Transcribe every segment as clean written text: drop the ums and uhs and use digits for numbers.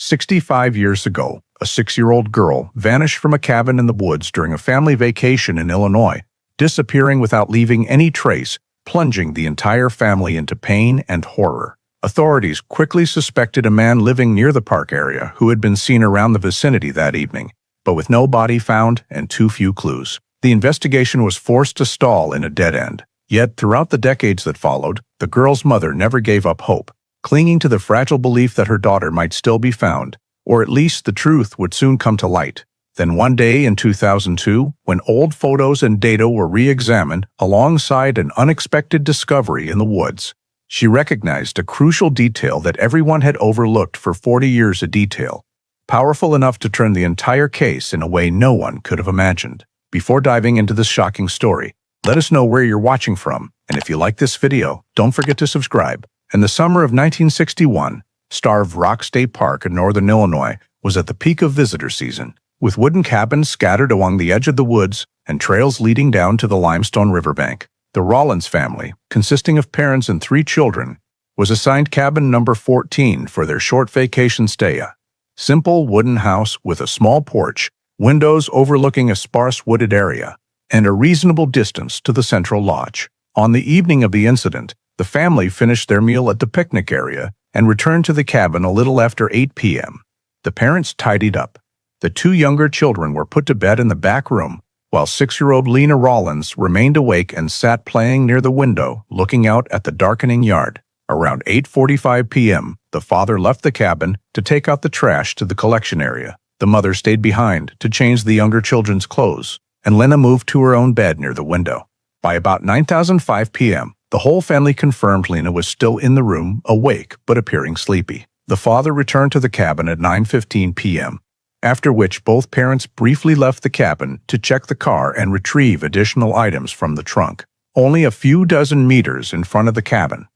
65 years ago, a 6-year-old girl vanished from a cabin in the woods during a family vacation in Illinois, disappearing without leaving any trace, plunging the entire family into pain and horror. Authorities quickly suspected a man living near the park area who had been seen around the vicinity that evening, but with no body found and too few clues, the investigation was forced to stall in a dead end. Yet, throughout the decades that followed, the girl's mother never gave up hope, clinging to the fragile belief that her daughter might still be found, or at least the truth would soon come to light. Then one day in 2002, when old photos and data were re-examined alongside an unexpected discovery in the woods, she recognized a crucial detail that everyone had overlooked for 40 years, a detail powerful enough to turn the entire case in a way no one could have imagined. Before diving into this shocking story, let us know where you're watching from, and if you like this video, don't forget to subscribe. In the summer of 1961, Starved Rock State Park in northern Illinois was at the peak of visitor season, with wooden cabins scattered along the edge of the woods and trails leading down to the limestone riverbank. The Rollins family, consisting of parents and 3 children, was assigned cabin number 14 for their short vacation stay. A simple wooden house with a small porch, windows overlooking a sparse wooded area, and a reasonable distance to the central lodge. On the evening of the incident, the family finished their meal at the picnic area and returned to the cabin a little after 8 p.m. The parents tidied up. The 2 younger children were put to bed in the back room, while 6-year-old Lena Rollins remained awake and sat playing near the window, looking out at the darkening yard. Around 8:45 p.m., the father left the cabin to take out the trash to the collection area. The mother stayed behind to change the younger children's clothes, and Lena moved to her own bed near the window. By about 9:05 p.m., the whole family confirmed Lena was still in the room, awake but appearing sleepy. The father returned to the cabin at 9:15 p.m., after which both parents briefly left the cabin to check the car and retrieve additional items from the trunk. Only a few dozen meters in front of the cabin,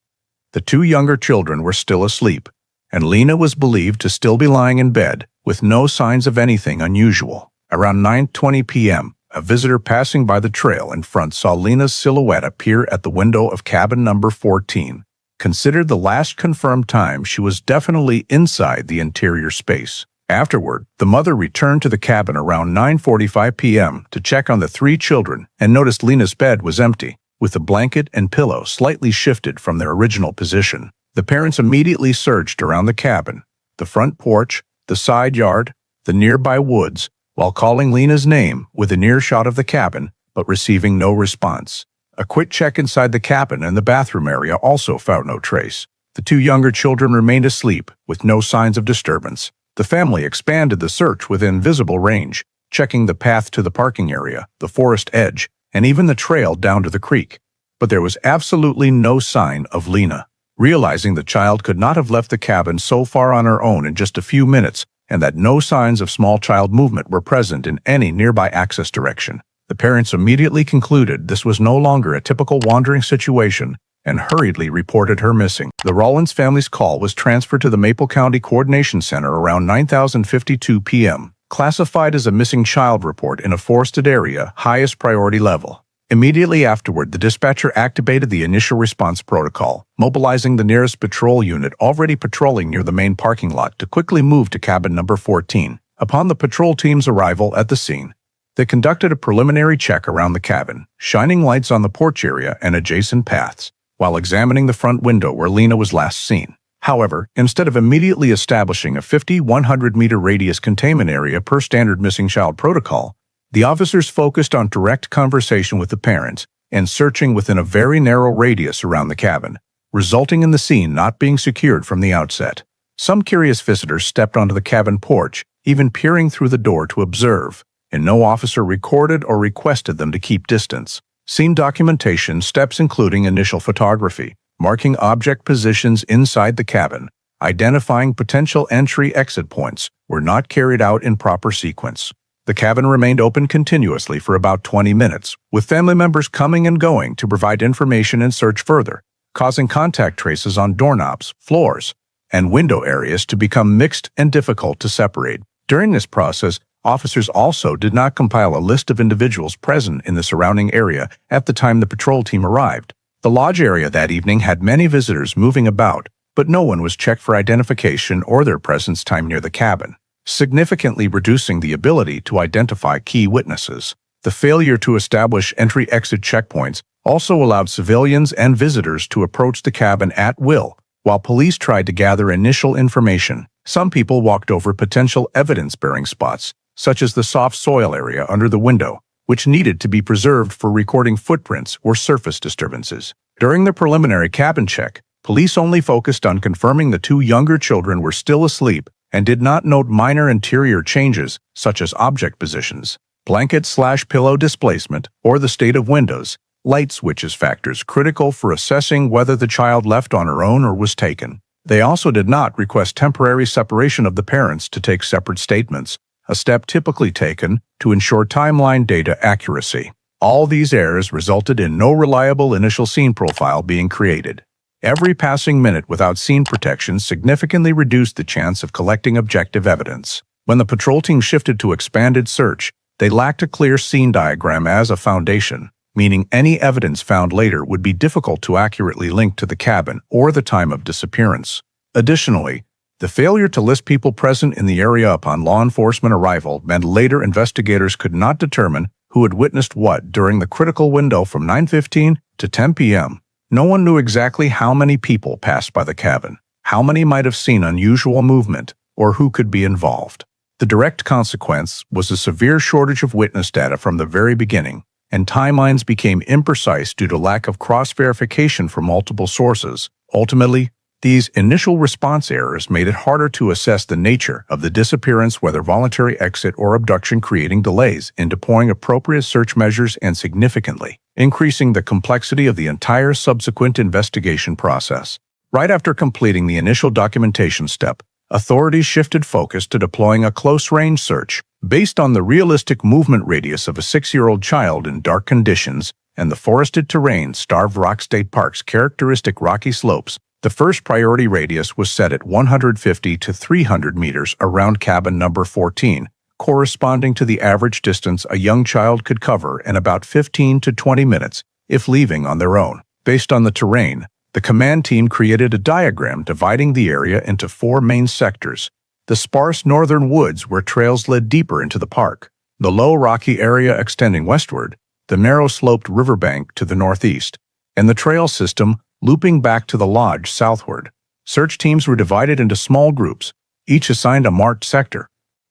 the 2 younger children were still asleep, and Lena was believed to still be lying in bed, with no signs of anything unusual. Around 9:20 p.m., a visitor passing by the trail in front saw Lena's silhouette appear at the window of cabin number 14. Considered the last confirmed time she was definitely inside the interior space. Afterward, the mother returned to the cabin around 9:45 p.m. to check on the 3 children and noticed Lena's bed was empty, with the blanket and pillow slightly shifted from their original position. The parents immediately searched around the cabin, the front porch, the side yard, the nearby woods, while calling Lena's name within earshot of the cabin, but receiving no response. A quick check inside the cabin and the bathroom area also found no trace. The 2 younger children remained asleep, with no signs of disturbance. The family expanded the search within visible range, checking the path to the parking area, the forest edge, and even the trail down to the creek. But there was absolutely no sign of Lena. Realizing the child could not have left the cabin so far on her own in just a few minutes, and that no signs of small child movement were present in any nearby access direction, the parents immediately concluded this was no longer a typical wandering situation and hurriedly reported her missing. The Rollins family's call was transferred to the Maple County Coordination Center around 9:52 p.m., classified as a missing child report in a forested area, highest priority level. Immediately afterward, the dispatcher activated the initial response protocol, mobilizing the nearest patrol unit already patrolling near the main parking lot to quickly move to cabin number 14. Upon the patrol team's arrival at the scene, they conducted a preliminary check around the cabin, shining lights on the porch area and adjacent paths, while examining the front window where Lena was last seen. However, instead of immediately establishing a 100-meter radius containment area per standard missing child protocol, the officers focused on direct conversation with the parents and searching within a very narrow radius around the cabin, resulting in the scene not being secured from the outset. Some curious visitors stepped onto the cabin porch, even peering through the door to observe, and no officer recorded or requested them to keep distance. Scene documentation steps including initial photography, marking object positions inside the cabin, identifying potential entry-exit points, were not carried out in proper sequence. The cabin remained open continuously for about 20 minutes, with family members coming and going to provide information and search further, causing contact traces on doorknobs, floors, and window areas to become mixed and difficult to separate. During this process, officers also did not compile a list of individuals present in the surrounding area at the time the patrol team arrived. The lodge area that evening had many visitors moving about, but no one was checked for identification or their presence time near the cabin, significantly reducing the ability to identify key witnesses. The failure to establish entry-exit checkpoints also allowed civilians and visitors to approach the cabin at will. While police tried to gather initial information, some people walked over potential evidence-bearing spots, such as the soft soil area under the window, which needed to be preserved for recording footprints or surface disturbances. During the preliminary cabin check, police only focused on confirming the two younger children were still asleep and did not note minor interior changes, such as object positions, blanket/pillow displacement, or the state of windows, light switches factors critical for assessing whether the child left on her own or was taken. They also did not request temporary separation of the parents to take separate statements, a step typically taken to ensure timeline data accuracy. All these errors resulted in no reliable initial scene profile being created. Every passing minute without scene protection significantly reduced the chance of collecting objective evidence. When the patrol team shifted to expanded search, they lacked a clear scene diagram as a foundation, meaning any evidence found later would be difficult to accurately link to the cabin or the time of disappearance. Additionally, the failure to list people present in the area upon law enforcement arrival meant later investigators could not determine who had witnessed what during the critical window from 9:15 to 10 p.m. No one knew exactly how many people passed by the cabin, how many might have seen unusual movement, or who could be involved. The direct consequence was a severe shortage of witness data from the very beginning, and timelines became imprecise due to lack of cross-verification from multiple sources. Ultimately, these initial response errors made it harder to assess the nature of the disappearance, whether voluntary exit or abduction, creating delays in deploying appropriate search measures and significantly increasing the complexity of the entire subsequent investigation process. Right after completing the initial documentation step, authorities shifted focus to deploying a close-range search based on the realistic movement radius of a 6-year-old child in dark conditions and the forested terrain Starved Rock State Park's characteristic rocky slopes. The first priority radius was set at 150 to 300 meters around cabin number 14, corresponding to the average distance a young child could cover in about 15 to 20 minutes if leaving on their own. Based on the terrain, the command team created a diagram dividing the area into 4 main sectors: the sparse northern woods where trails led deeper into the park, the low rocky area extending westward, the narrow-sloped riverbank to the northeast, and the trail system looping back to the lodge southward. Search teams were divided into small groups, each assigned a marked sector,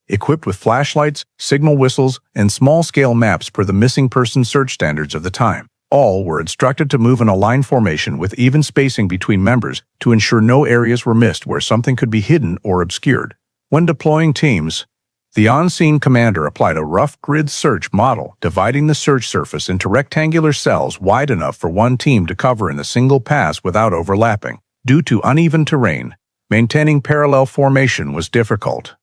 equipped with flashlights, signal whistles, and small-scale maps per the missing person search standards of the time. All were instructed to move in a line formation with even spacing between members to ensure no areas were missed where something could be hidden or obscured. When deploying teams, the on-scene commander applied a rough grid search model, dividing the search surface into rectangular cells wide enough for one team to cover in a single pass without overlapping. Due to uneven terrain, maintaining parallel formation was difficult.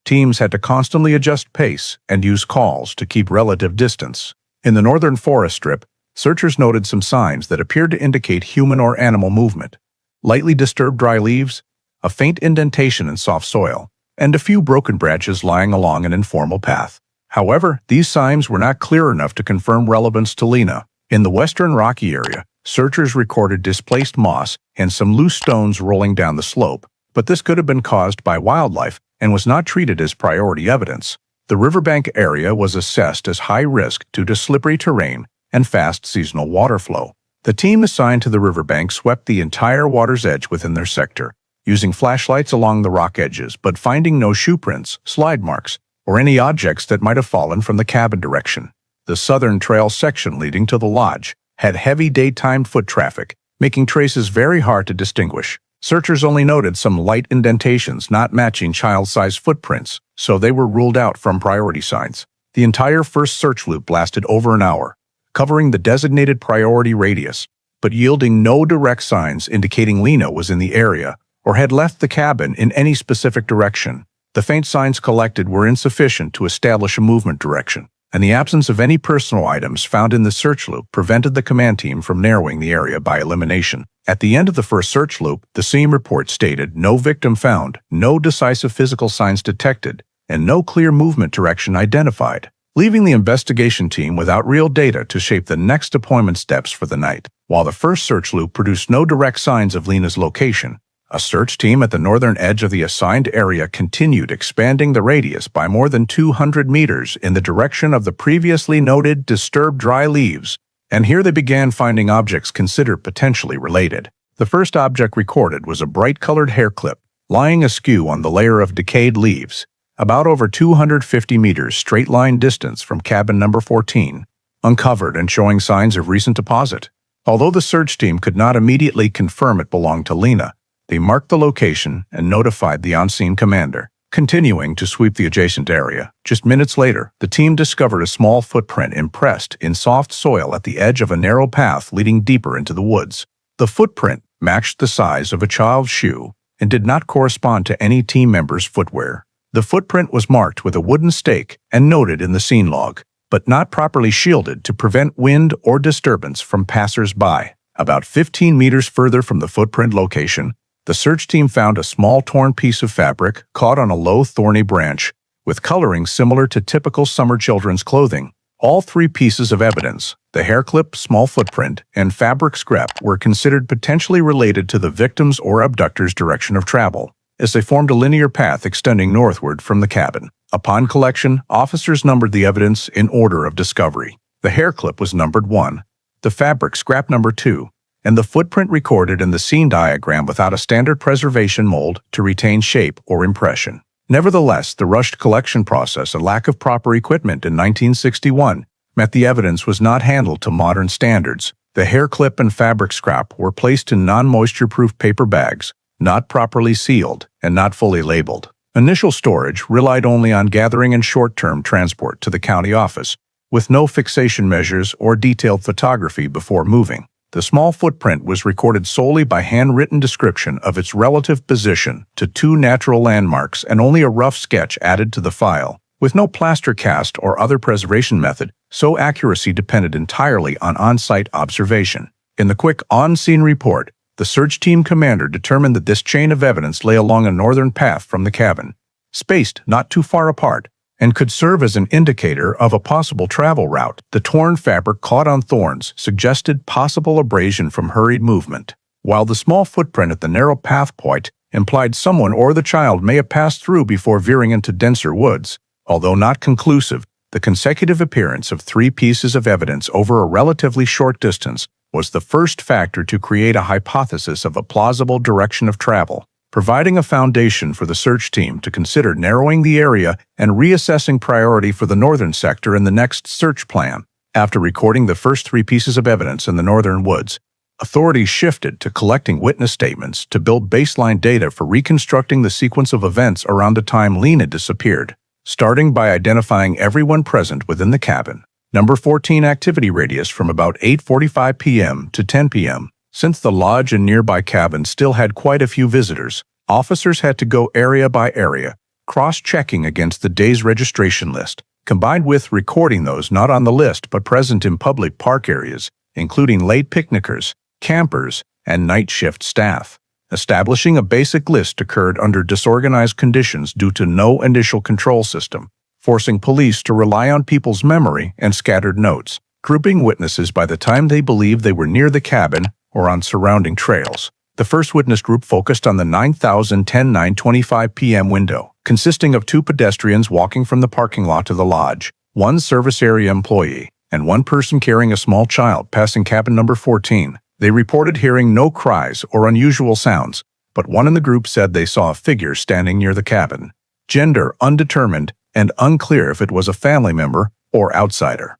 Teams had to constantly adjust pace and use calls to keep relative distance. In the northern forest strip, searchers noted some signs that appeared to indicate human or animal movement: lightly disturbed dry leaves, a faint indentation in soft soil, and a few broken branches lying along an informal path. However, these signs were not clear enough to confirm relevance to Lena. In the western rocky area, searchers recorded displaced moss and some loose stones rolling down the slope, but this could have been caused by wildlife and was not treated as priority evidence. The riverbank area was assessed as high risk due to slippery terrain and fast seasonal water flow. The team assigned to the riverbank swept the entire water's edge within their sector, using flashlights along the rock edges but finding no shoe prints, slide marks, or any objects that might have fallen from the cabin direction. The southern trail section leading to the lodge had heavy daytime foot traffic, making traces very hard to distinguish. Searchers only noted some light indentations not matching child-sized footprints, so they were ruled out from priority signs. The entire first search loop lasted over an hour, covering the designated priority radius, but yielding no direct signs indicating Lena was in the area or had left the cabin in any specific direction. The faint signs collected were insufficient to establish a movement direction, and the absence of any personal items found in the search loop prevented the command team from narrowing the area by elimination. At the end of the first search loop, the scene report stated no victim found, no decisive physical signs detected, and no clear movement direction identified, leaving the investigation team without real data to shape the next deployment steps for the night. While the first search loop produced no direct signs of Lena's location, A search team at the northern edge of the assigned area continued expanding the radius by more than 200 meters in the direction of the previously noted disturbed dry leaves, and here they began finding objects considered potentially related. The first object recorded was a bright-colored hair clip, lying askew on the layer of decayed leaves, about over 250 meters straight-line distance from cabin number 14, uncovered and showing signs of recent deposit. Although the search team could not immediately confirm it belonged to Lena, they marked the location and notified the on-scene commander. Continuing to sweep the adjacent area, just minutes later, the team discovered a small footprint impressed in soft soil at the edge of a narrow path leading deeper into the woods. The footprint matched the size of a child's shoe and did not correspond to any team member's footwear. The footprint was marked with a wooden stake and noted in the scene log, but not properly shielded to prevent wind or disturbance from passers-by. About 15 meters further from the footprint location, the search team found a small torn piece of fabric caught on a low thorny branch, with coloring similar to typical summer children's clothing. All three pieces of evidence, the hair clip, small footprint, and fabric scrap, were considered potentially related to the victim's or abductor's direction of travel, as they formed a linear path extending northward from the cabin. Upon collection, officers numbered the evidence in order of discovery. The hair clip was numbered 1, the fabric scrap number 2, and the footprint recorded in the scene diagram without a standard preservation mold to retain shape or impression. Nevertheless, the rushed collection process and lack of proper equipment in 1961 meant the evidence was not handled to modern standards. The hair clip and fabric scrap were placed in non-moisture-proof paper bags, not properly sealed, and not fully labeled. Initial storage relied only on gathering and short-term transport to the county office, with no fixation measures or detailed photography before moving. The small footprint was recorded solely by handwritten description of its relative position to 2 natural landmarks and only a rough sketch added to the file. With no plaster cast or other preservation method, so accuracy depended entirely on on-site observation. In the quick on-scene report, the search team commander determined that this chain of evidence lay along a northern path from the cabin, spaced not too far apart, and could serve as an indicator of a possible travel route. The torn fabric caught on thorns suggested possible abrasion from hurried movement, while the small footprint at the narrow path point implied someone or the child may have passed through before veering into denser woods. Although not conclusive, the consecutive appearance of 3 pieces of evidence over a relatively short distance was the first factor to create a hypothesis of a plausible direction of travel, providing a foundation for the search team to consider narrowing the area and reassessing priority for the northern sector in the next search plan. After recording the first 3 pieces of evidence in the northern woods, authorities shifted to collecting witness statements to build baseline data for reconstructing the sequence of events around the time Lena disappeared, starting by identifying everyone present within the cabin. Number 14 activity radius from about 8:45 p.m. to 10 p.m. Since the lodge and nearby cabin still had quite a few visitors, officers had to go area by area, cross-checking against the day's registration list, combined with recording those not on the list but present in public park areas, including late picnickers, campers, and night shift staff. Establishing a basic list occurred under disorganized conditions due to no initial control system, forcing police to rely on people's memory and scattered notes, grouping witnesses by the time they believed they were near the cabin or on surrounding trails. The first witness group focused on the 9:25 p.m. window, consisting of 2 pedestrians walking from the parking lot to the lodge, 1 service area employee, and 1 person carrying a small child passing cabin number 14. They reported hearing no cries or unusual sounds, but one in the group said they saw a figure standing near the cabin. Gender undetermined and unclear if it was a family member or outsider.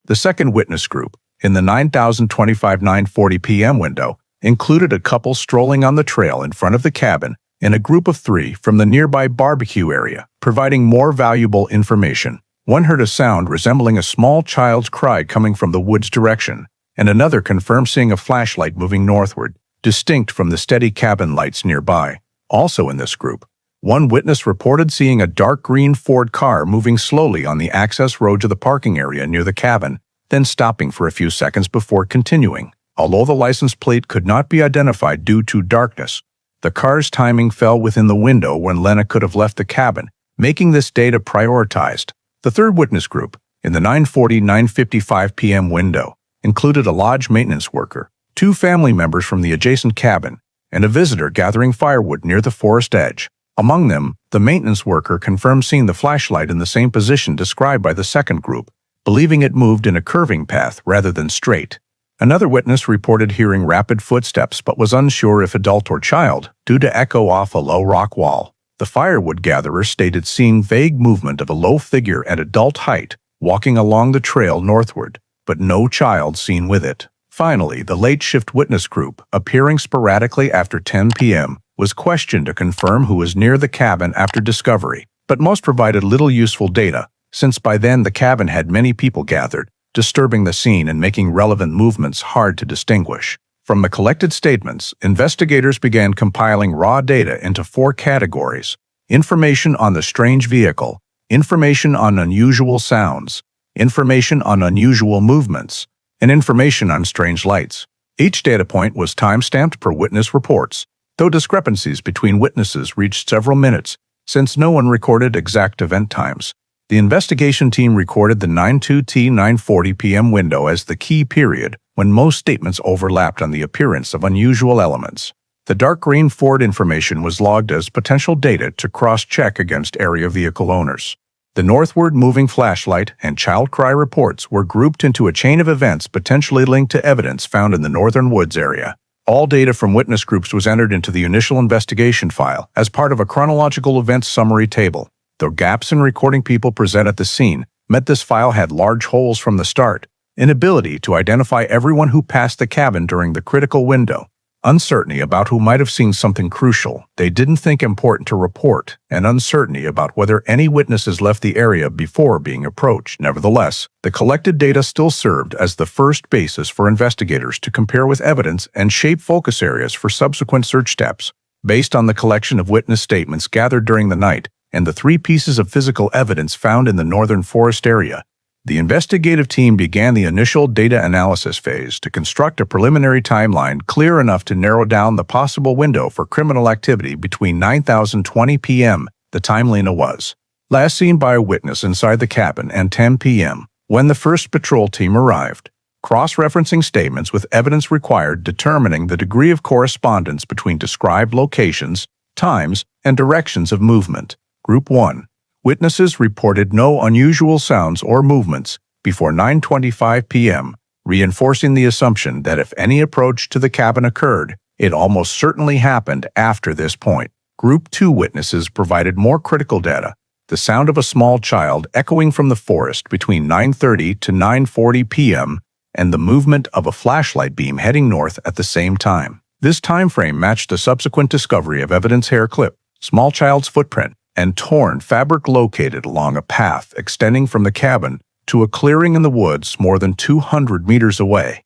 The second witness group, in the 9:40 p.m. window, included a couple strolling on the trail in front of the cabin and a group of 3 from the nearby barbecue area, providing more valuable information. One heard a sound resembling a small child's cry coming from the woods direction, and another confirmed seeing a flashlight moving northward, distinct from the steady cabin lights nearby. Also in this group, one witness reported seeing a dark green Ford car moving slowly on the access road to the parking area near the cabin, then stopping for a few seconds before continuing. Although the license plate could not be identified due to darkness, the car's timing fell within the window when Lena could have left the cabin, making this data prioritized. The third witness group, in the 9:55 p.m. window, included a lodge maintenance worker, two family members from the adjacent cabin, and a visitor gathering firewood near the forest edge. Among them, the maintenance worker confirmed seeing the flashlight in the same position described by the second group, believing it moved in a curving path rather than straight. Another witness reported hearing rapid footsteps but was unsure if adult or child, due to echo off a low rock wall. The firewood gatherer stated seeing vague movement of a low figure at adult height walking along the trail northward, but no child seen with it. Finally, the late shift witness group, appearing sporadically after 10 p.m., was questioned to confirm who was near the cabin after discovery, but most provided little useful data, since by then the cabin had many people gathered, disturbing the scene and making relevant movements hard to distinguish. From the collected statements, investigators began compiling raw data into 4 categories: information on the strange vehicle, information on unusual sounds, information on unusual movements, and information on strange lights. Each data point was time-stamped per witness reports, though discrepancies between witnesses reached several minutes, since no one recorded exact event times. The investigation team recorded the 9:02 to 9:40 p.m. window as the key period, when most statements overlapped on the appearance of unusual elements. The dark green Ford information was logged as potential data to cross-check against area vehicle owners. The northward moving flashlight and child cry reports were grouped into a chain of events potentially linked to evidence found in the northern woods area. All data from witness groups was entered into the initial investigation file as part of a chronological events summary table. Though gaps in recording people present at the scene meant this file had large holes from the start: inability to identify everyone who passed the cabin during the critical window, uncertainty about who might have seen something crucial they didn't think important to report, and uncertainty about whether any witnesses left the area before being approached. Nevertheless, the collected data still served as the first basis for investigators to compare with evidence and shape focus areas for subsequent search steps. Based on the collection of witness statements gathered during the night and the 3 pieces of physical evidence found in the northern forest area, the investigative team began the initial data analysis phase to construct a preliminary timeline clear enough to narrow down the possible window for criminal activity between 9:20 p.m., the time Lena was last seen by a witness inside the cabin, and 10 p.m., when the first patrol team arrived. Cross-referencing statements with evidence required determining the degree of correspondence between described locations, times, and directions of movement. Group 1. Witnesses reported no unusual sounds or movements before 9:25 p.m., reinforcing the assumption that if any approach to the cabin occurred, it almost certainly happened after this point. Group 2 witnesses provided more critical data: the sound of a small child echoing from the forest between 9:30 to 9:40 p.m., and the movement of a flashlight beam heading north at the same time. This time frame matched the subsequent discovery of evidence: hair clip, small child's footprint, and torn fabric located along a path extending from the cabin to a clearing in the woods more than 200 meters away.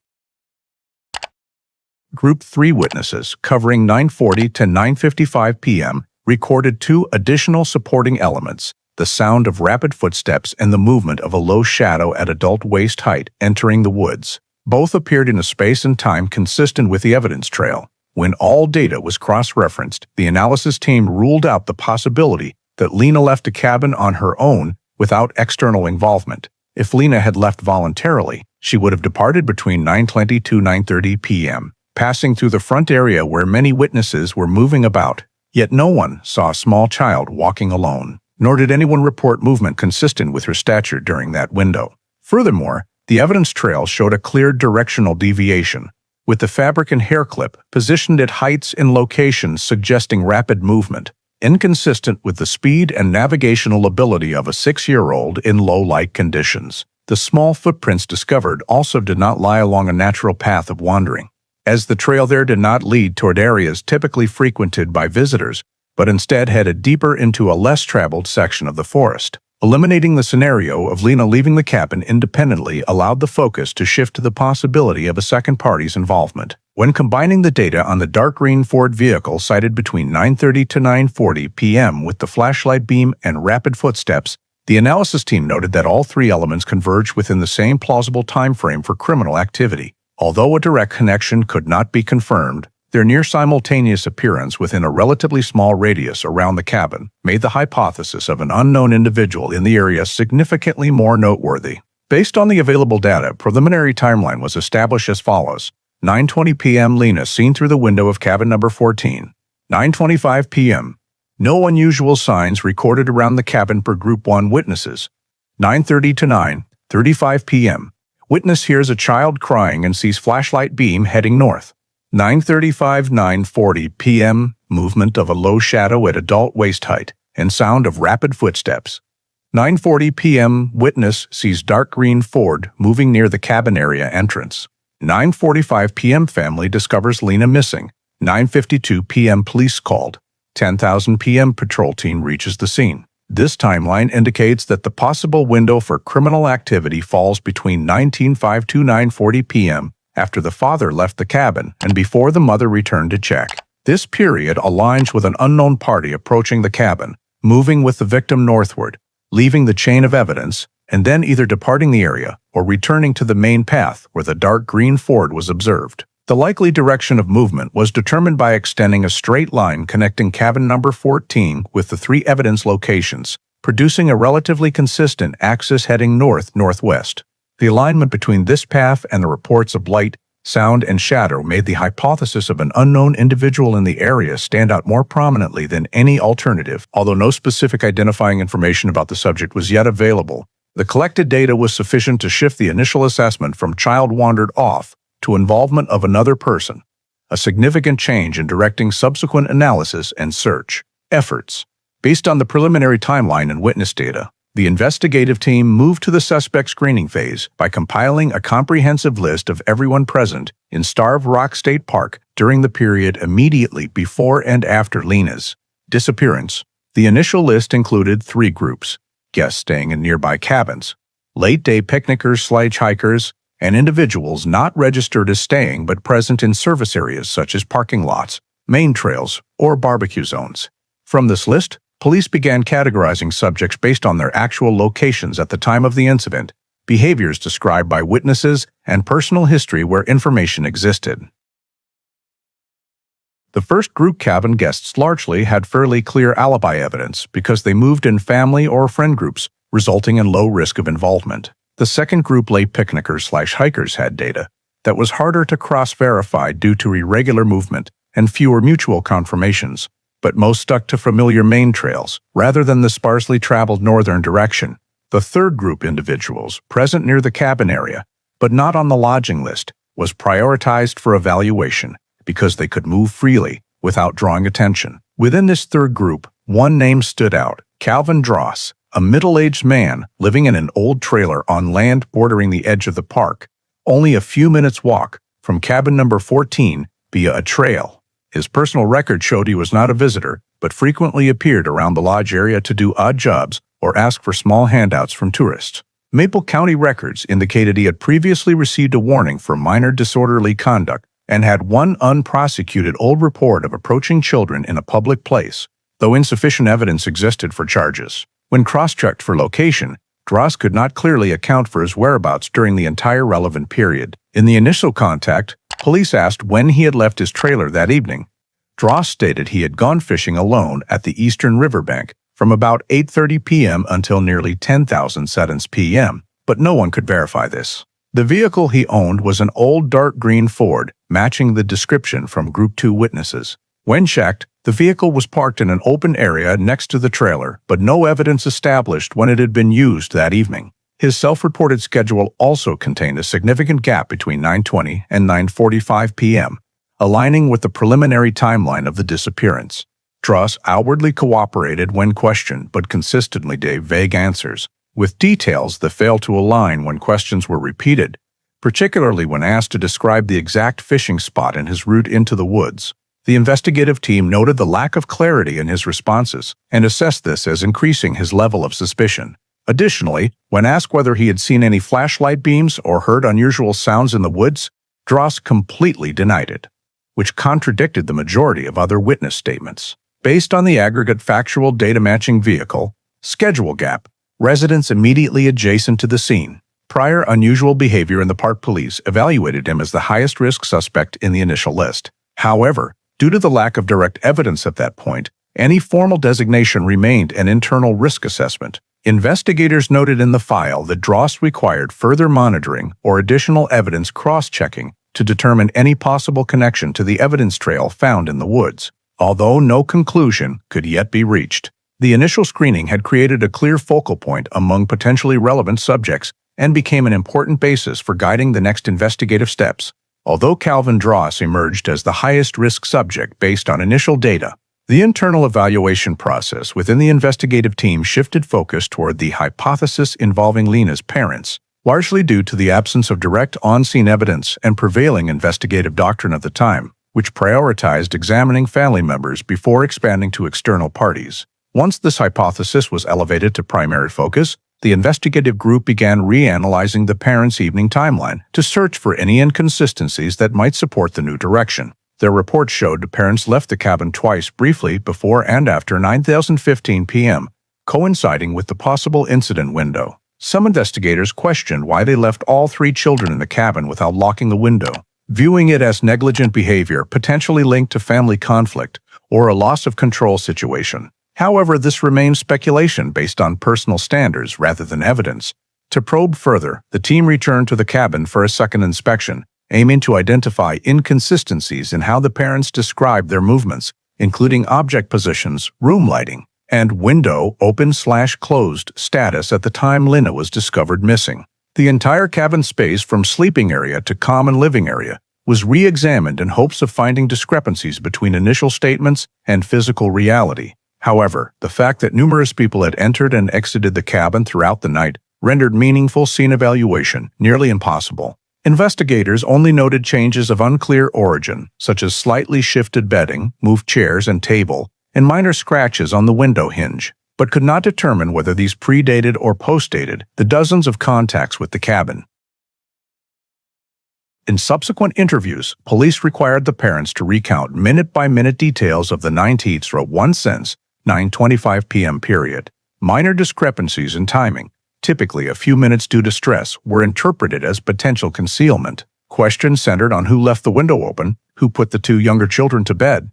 Group 3 witnesses, covering 9:40 to 9:55 p.m., recorded 2 additional supporting elements: the sound of rapid footsteps and the movement of a low shadow at adult waist height entering the woods. Both appeared in a space and time consistent with the evidence trail. When all data was cross-referenced, the analysis team ruled out the possibility that Lena left the cabin on her own without external involvement. If Lena had left voluntarily, she would have departed between 9:20 to 9:30 p.m., passing through the front area where many witnesses were moving about. Yet no one saw a small child walking alone, nor did anyone report movement consistent with her stature during that window. Furthermore, the evidence trail showed a clear directional deviation, with the fabric and hair clip positioned at heights and locations suggesting rapid movement, inconsistent with the speed and navigational ability of a 6-year-old in low-light conditions. The small footprints discovered also did not lie along a natural path of wandering, as the trail there did not lead toward areas typically frequented by visitors, but instead headed deeper into a less traveled section of the forest. Eliminating the scenario of Lena leaving the cabin independently allowed the focus to shift to the possibility of a second party's involvement. When combining the data on the dark green Ford vehicle sighted between 9:30 to 9:40 p.m. with the flashlight beam and rapid footsteps, the analysis team noted that all 3 elements converged within the same plausible time frame for criminal activity. Although a direct connection could not be confirmed, their near-simultaneous appearance within a relatively small radius around the cabin made the hypothesis of an unknown individual in the area significantly more noteworthy. Based on the available data, a preliminary timeline was established as follows: 9:20 p.m. Lena seen through the window of cabin number 14. 9:25 p.m. No unusual signs recorded around the cabin per Group 1 witnesses. 9:30 to 9:35 p.m. Witness hears a child crying and sees flashlight beam heading north. 9:35-9:40 p.m. Movement of a low shadow at adult waist height and sound of rapid footsteps. 9:40 p.m. Witness sees dark green Ford moving near the cabin area entrance. 9:45 p.m. Family discovers Lena missing. 9:52 p.m. Police called. 10,000 p.m. Patrol team reaches the scene. This timeline indicates that the possible window for criminal activity falls between 9:05 to 9:40 p.m. after the father left the cabin and before the mother returned to check. This period aligns with an unknown party approaching the cabin, moving with the victim northward, leaving the chain of evidence, and then either departing the area or returning to the main path where the dark green Ford was observed. The likely direction of movement was determined by extending a straight line connecting cabin number 14 with the three evidence locations, producing a relatively consistent axis heading north-northwest. The alignment between this path and the reports of light, sound, and shadow made the hypothesis of an unknown individual in the area stand out more prominently than any alternative. Although no specific identifying information about the subject was yet available, the collected data was sufficient to shift the initial assessment from child wandered off to involvement of another person, a significant change in directing subsequent analysis and search efforts. Based on the preliminary timeline and witness data, the investigative team moved to the suspect screening phase by compiling a comprehensive list of everyone present in Starved Rock State Park during the period immediately before and after Lena's disappearance. The initial list included 3 groups: guests staying in nearby cabins, late-day picnickers, hikers, and individuals not registered as staying but present in service areas such as parking lots, main trails, or barbecue zones. From this list, police began categorizing subjects based on their actual locations at the time of the incident, behaviors described by witnesses, and personal history where information existed. The first group cabin guests largely had fairly clear alibi evidence because they moved in family or friend groups, resulting in low risk of involvement. The second group, late picnickers/hikers, had data that was harder to cross-verify due to irregular movement and fewer mutual confirmations, but most stuck to familiar main trails rather than the sparsely traveled northern direction. The third group, individuals present near the cabin area but not on the lodging list, was prioritized for evaluation because they could move freely without drawing attention. Within this third group, one name stood out: Calvin Dross, a middle-aged man living in an old trailer on land bordering the edge of the park, only a few minutes' walk from cabin number 14 via a trail. His personal record showed he was not a visitor, but frequently appeared around the lodge area to do odd jobs or ask for small handouts from tourists. Maple County records indicated he had previously received a warning for minor disorderly conduct and had one unprosecuted old report of approaching children in a public place, though insufficient evidence existed for charges. When cross-checked for location, Dross could not clearly account for his whereabouts during the entire relevant period. In the initial contact, police asked when he had left his trailer that evening. Dross stated he had gone fishing alone at the eastern riverbank from about 8:30 p.m. until nearly 10,000 p.m., but no one could verify this. The vehicle he owned was an old dark green Ford, matching the description from Group 2 witnesses. When checked, the vehicle was parked in an open area next to the trailer, but no evidence established when it had been used that evening. His self-reported schedule also contained a significant gap between 9:20 and 9:45 p.m., aligning with the preliminary timeline of the disappearance. Dross outwardly cooperated when questioned, but consistently gave vague answers, with details that failed to align when questions were repeated, particularly when asked to describe the exact fishing spot in his route into the woods. The investigative team noted the lack of clarity in his responses and assessed this as increasing his level of suspicion. Additionally, when asked whether he had seen any flashlight beams or heard unusual sounds in the woods, Dross completely denied it, which contradicted the majority of other witness statements. Based on the aggregate factual data matching vehicle, schedule gap, residents immediately adjacent to the scene, prior unusual behavior in the park, police evaluated him as the highest risk suspect in the initial list. However, due to the lack of direct evidence at that point, any formal designation remained an internal risk assessment. Investigators noted in the file that Dross required further monitoring or additional evidence cross-checking to determine any possible connection to the evidence trail found in the woods. Although no conclusion could yet be reached, the initial screening had created a clear focal point among potentially relevant subjects and became an important basis for guiding the next investigative steps. Although Calvin Dross emerged as the highest-risk subject based on initial data, the internal evaluation process within the investigative team shifted focus toward the hypothesis involving Lena's parents, largely due to the absence of direct on-scene evidence and prevailing investigative doctrine of the time, which prioritized examining family members before expanding to external parties. Once this hypothesis was elevated to primary focus, the investigative group began reanalyzing the parents' evening timeline to search for any inconsistencies that might support the new direction. Their report showed the parents left the cabin twice briefly before and after 9:15 p.m., coinciding with the possible incident window. Some investigators questioned why they left all three children in the cabin without locking the window, viewing it as negligent behavior potentially linked to family conflict or a loss of control situation. However, this remains speculation based on personal standards rather than evidence. To probe further, the team returned to the cabin for a second inspection, aiming to identify inconsistencies in how the parents described their movements, including object positions, room lighting, and window open/closed status at the time Lena was discovered missing. The entire cabin space from sleeping area to common living area was re-examined in hopes of finding discrepancies between initial statements and physical reality. However, the fact that numerous people had entered and exited the cabin throughout the night rendered meaningful scene evaluation nearly impossible. Investigators only noted changes of unclear origin, such as slightly shifted bedding, moved chairs and table, and minor scratches on the window hinge, but could not determine whether these predated or postdated the dozens of contacts with the cabin. In subsequent interviews, police required the parents to recount minute-by-minute details of the 9:25 p.m. period. Minor discrepancies in timing, typically a few minutes due to stress, were interpreted as potential concealment. Questions centered on who left the window open, who put the two younger children to bed,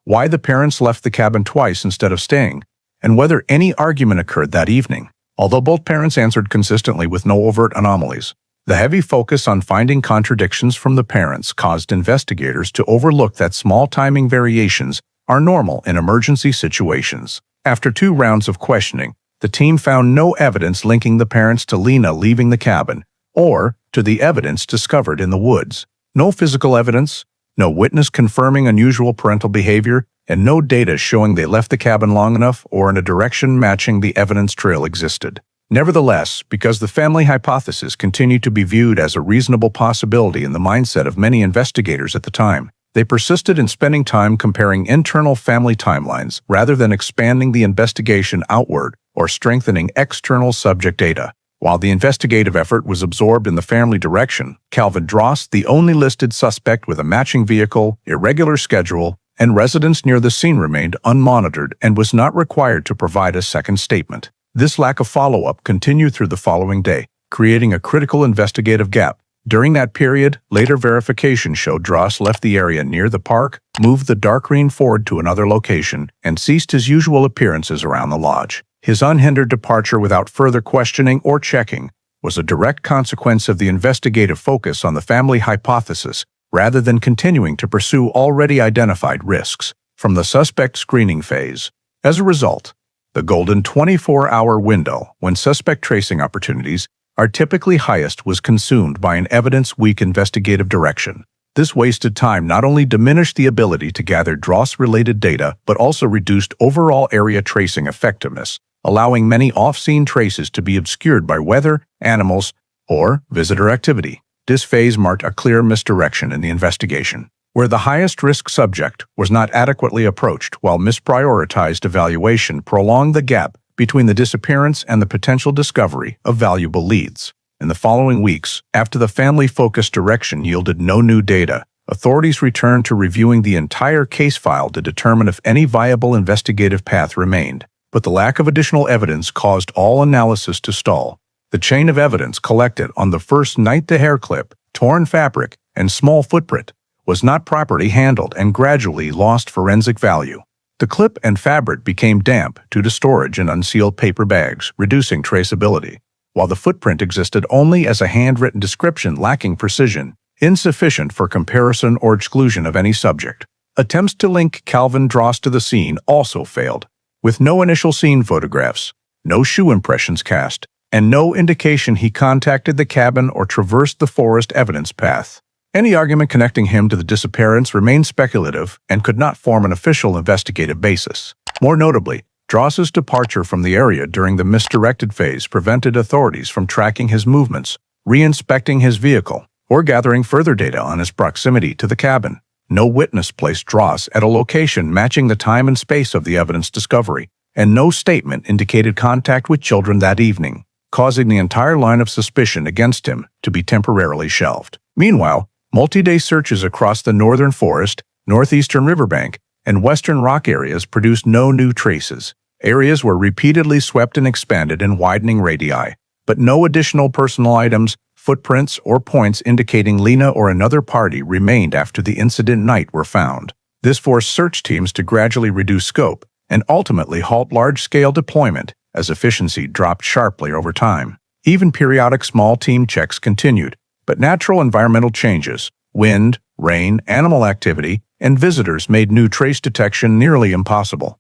why the parents left the cabin twice instead of staying, and whether any argument occurred that evening. Although both parents answered consistently with no overt anomalies, the heavy focus on finding contradictions from the parents caused investigators to overlook that small timing variations are normal in emergency situations. After 2 rounds of questioning, the team found no evidence linking the parents to Lena leaving the cabin or to the evidence discovered in the woods. No physical evidence, no witness confirming unusual parental behavior, and no data showing they left the cabin long enough or in a direction matching the evidence trail existed. Nevertheless, because the family hypothesis continued to be viewed as a reasonable possibility in the mindset of many investigators at the time, they persisted in spending time comparing internal family timelines rather than expanding the investigation outward or strengthening external subject data. While the investigative effort was absorbed in the family direction, Calvin Dross, the only listed suspect with a matching vehicle, irregular schedule, and residence near the scene, remained unmonitored and was not required to provide a second statement. This lack of follow-up continued through the following day, creating a critical investigative gap. During that period, later verification showed Dross left the area near the park, moved the dark green Ford to another location, and ceased his usual appearances around the lodge. His unhindered departure without further questioning or checking was a direct consequence of the investigative focus on the family hypothesis rather than continuing to pursue already identified risks from the suspect screening phase. As a result, the golden 24-hour window when suspect tracing opportunities are typically highest was consumed by an evidence-weak investigative direction. This wasted time not only diminished the ability to gather Dross-related data but also reduced overall area tracing effectiveness, allowing many off-scene traces to be obscured by weather, animals, or visitor activity. This phase marked a clear misdirection in the investigation, where the highest-risk subject was not adequately approached while misprioritized evaluation prolonged the gap between the disappearance and the potential discovery of valuable leads. In the following weeks, after the family-focused direction yielded no new data, authorities returned to reviewing the entire case file to determine if any viable investigative path remained. But the lack of additional evidence caused all analysis to stall. The chain of evidence collected on the first night, the hair clip, torn fabric, and small footprint, was not properly handled and gradually lost forensic value. The clip and fabric became damp due to storage in unsealed paper bags, reducing traceability, while the footprint existed only as a handwritten description lacking precision. insufficient for comparison or exclusion of any subject. Attempts to link Calvin Dross to the scene also failed, with no initial scene photographs, no shoe impressions cast, and no indication he contacted the cabin or traversed the forest evidence path. Any argument connecting him to the disappearance remained speculative and could not form an official investigative basis. More notably, Dross's departure from the area during the misdirected phase prevented authorities from tracking his movements, re-inspecting his vehicle, or gathering further data on his proximity to the cabin. No witness placed Dross at a location matching the time and space of the evidence discovery, and no statement indicated contact with children that evening, causing the entire line of suspicion against him to be temporarily shelved. Meanwhile, multi-day searches across the northern forest, northeastern riverbank, and western rock areas produced no new traces. Areas were repeatedly swept and expanded in widening radii, but no additional personal items, footprints, or points indicating Lena or another party remained after the incident night were found. This forced search teams to gradually reduce scope and ultimately halt large-scale deployment as efficiency dropped sharply over time. Even periodic small team checks continued, but natural environmental changes, wind, rain, animal activity, and visitors made new trace detection nearly impossible.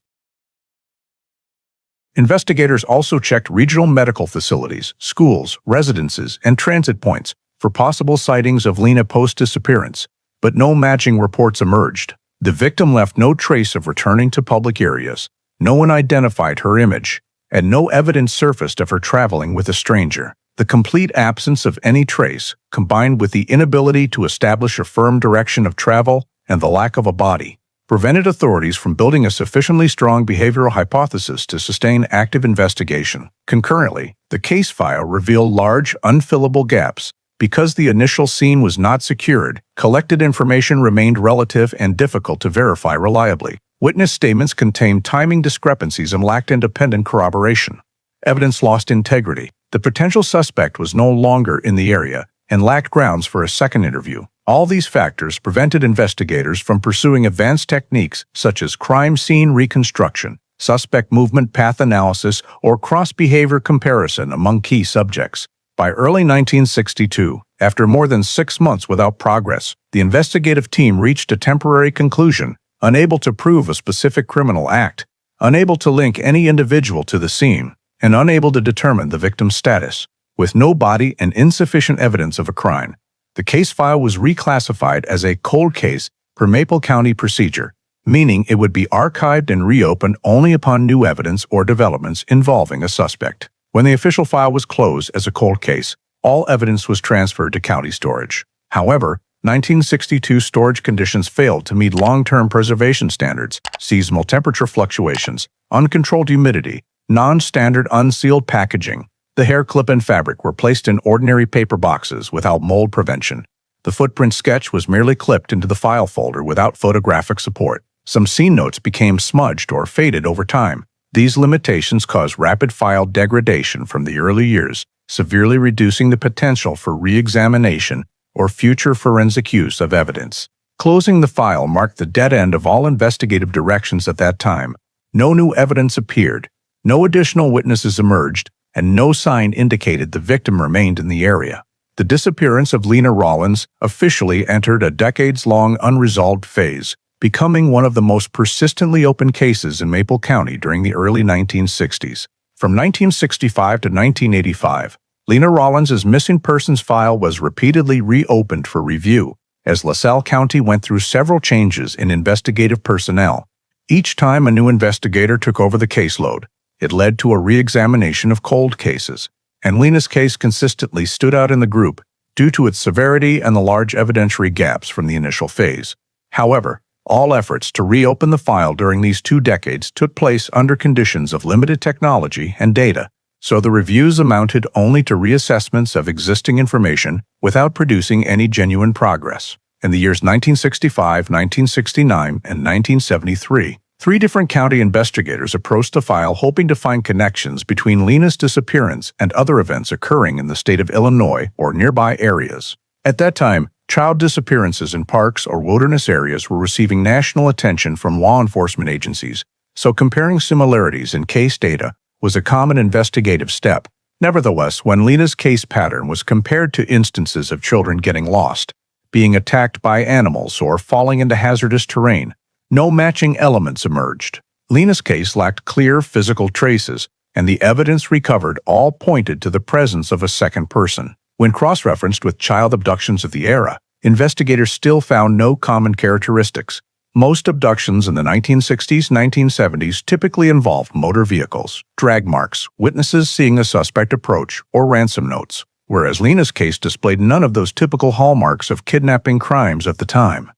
Investigators also checked regional medical facilities, schools, residences, and transit points for possible sightings of Lena post-disappearance, but no matching reports emerged. The victim left no trace of returning to public areas, no one identified her image, and no evidence surfaced of her traveling with a stranger. The complete absence of any trace, combined with the inability to establish a firm direction of travel and the lack of a body, prevented authorities from building a sufficiently strong behavioral hypothesis to sustain active investigation. Concurrently, the case file revealed large, unfillable gaps. Because the initial scene was not secured, collected information remained relative and difficult to verify reliably. Witness statements contained timing discrepancies and lacked independent corroboration. Evidence lost integrity. The potential suspect was no longer in the area and lacked grounds for a second interview. All these factors prevented investigators from pursuing advanced techniques such as crime scene reconstruction, suspect movement path analysis, or cross-behavior comparison among key subjects. By early 1962, after more than 6 months without progress, the investigative team reached a temporary conclusion, unable to prove a specific criminal act, unable to link any individual to the scene, and unable to determine the victim's status. With no body and insufficient evidence of a crime, the case file was reclassified as a cold case per Maple County procedure, meaning it would be archived and reopened only upon new evidence or developments involving a suspect. When the official file was closed as a cold case, all evidence was transferred to county storage. However, 1962 storage conditions failed to meet long-term preservation standards. Seasonal temperature fluctuations, uncontrolled humidity, non-standard unsealed packaging. The hair clip and fabric were placed in ordinary paper boxes without mold prevention. The footprint sketch was merely clipped into the file folder without photographic support. Some scene notes became smudged or faded over time. These limitations caused rapid file degradation from the early years, severely reducing the potential for re-examination or future forensic use of evidence. Closing the file marked the dead end of all investigative directions at that time. No new evidence appeared, no additional witnesses emerged, and no sign indicated the victim remained in the area. The disappearance of Lena Rollins officially entered a decades-long unresolved phase, becoming one of the most persistently open cases in Maple County during the early 1960s. From 1965 to 1985, Lena Rollins' missing persons file was repeatedly reopened for review, as LaSalle County went through several changes in investigative personnel. Each time a new investigator took over the caseload, it led to a re-examination of cold cases, and Lena's case consistently stood out in the group due to its severity and the large evidentiary gaps from the initial phase. However, all efforts to reopen the file during these 2 decades took place under conditions of limited technology and data, so the reviews amounted only to reassessments of existing information without producing any genuine progress. In the years 1965, 1969, and 1973, 3 different county investigators approached the file hoping to find connections between Lena's disappearance and other events occurring in the state of Illinois or nearby areas. At that time, child disappearances in parks or wilderness areas were receiving national attention from law enforcement agencies, so comparing similarities in case data was a common investigative step. Nevertheless, when Lena's case pattern was compared to instances of children getting lost, being attacked by animals or falling into hazardous terrain. No matching elements emerged. Lena's case lacked clear physical traces, and the evidence recovered all pointed to the presence of a second person. When cross-referenced with child abductions of the era, investigators still found no common characteristics. Most abductions in the 1960s-1970s typically involved motor vehicles, drag marks, witnesses seeing a suspect approach, or ransom notes, whereas Lena's case displayed none of those typical hallmarks of kidnapping crimes of the time.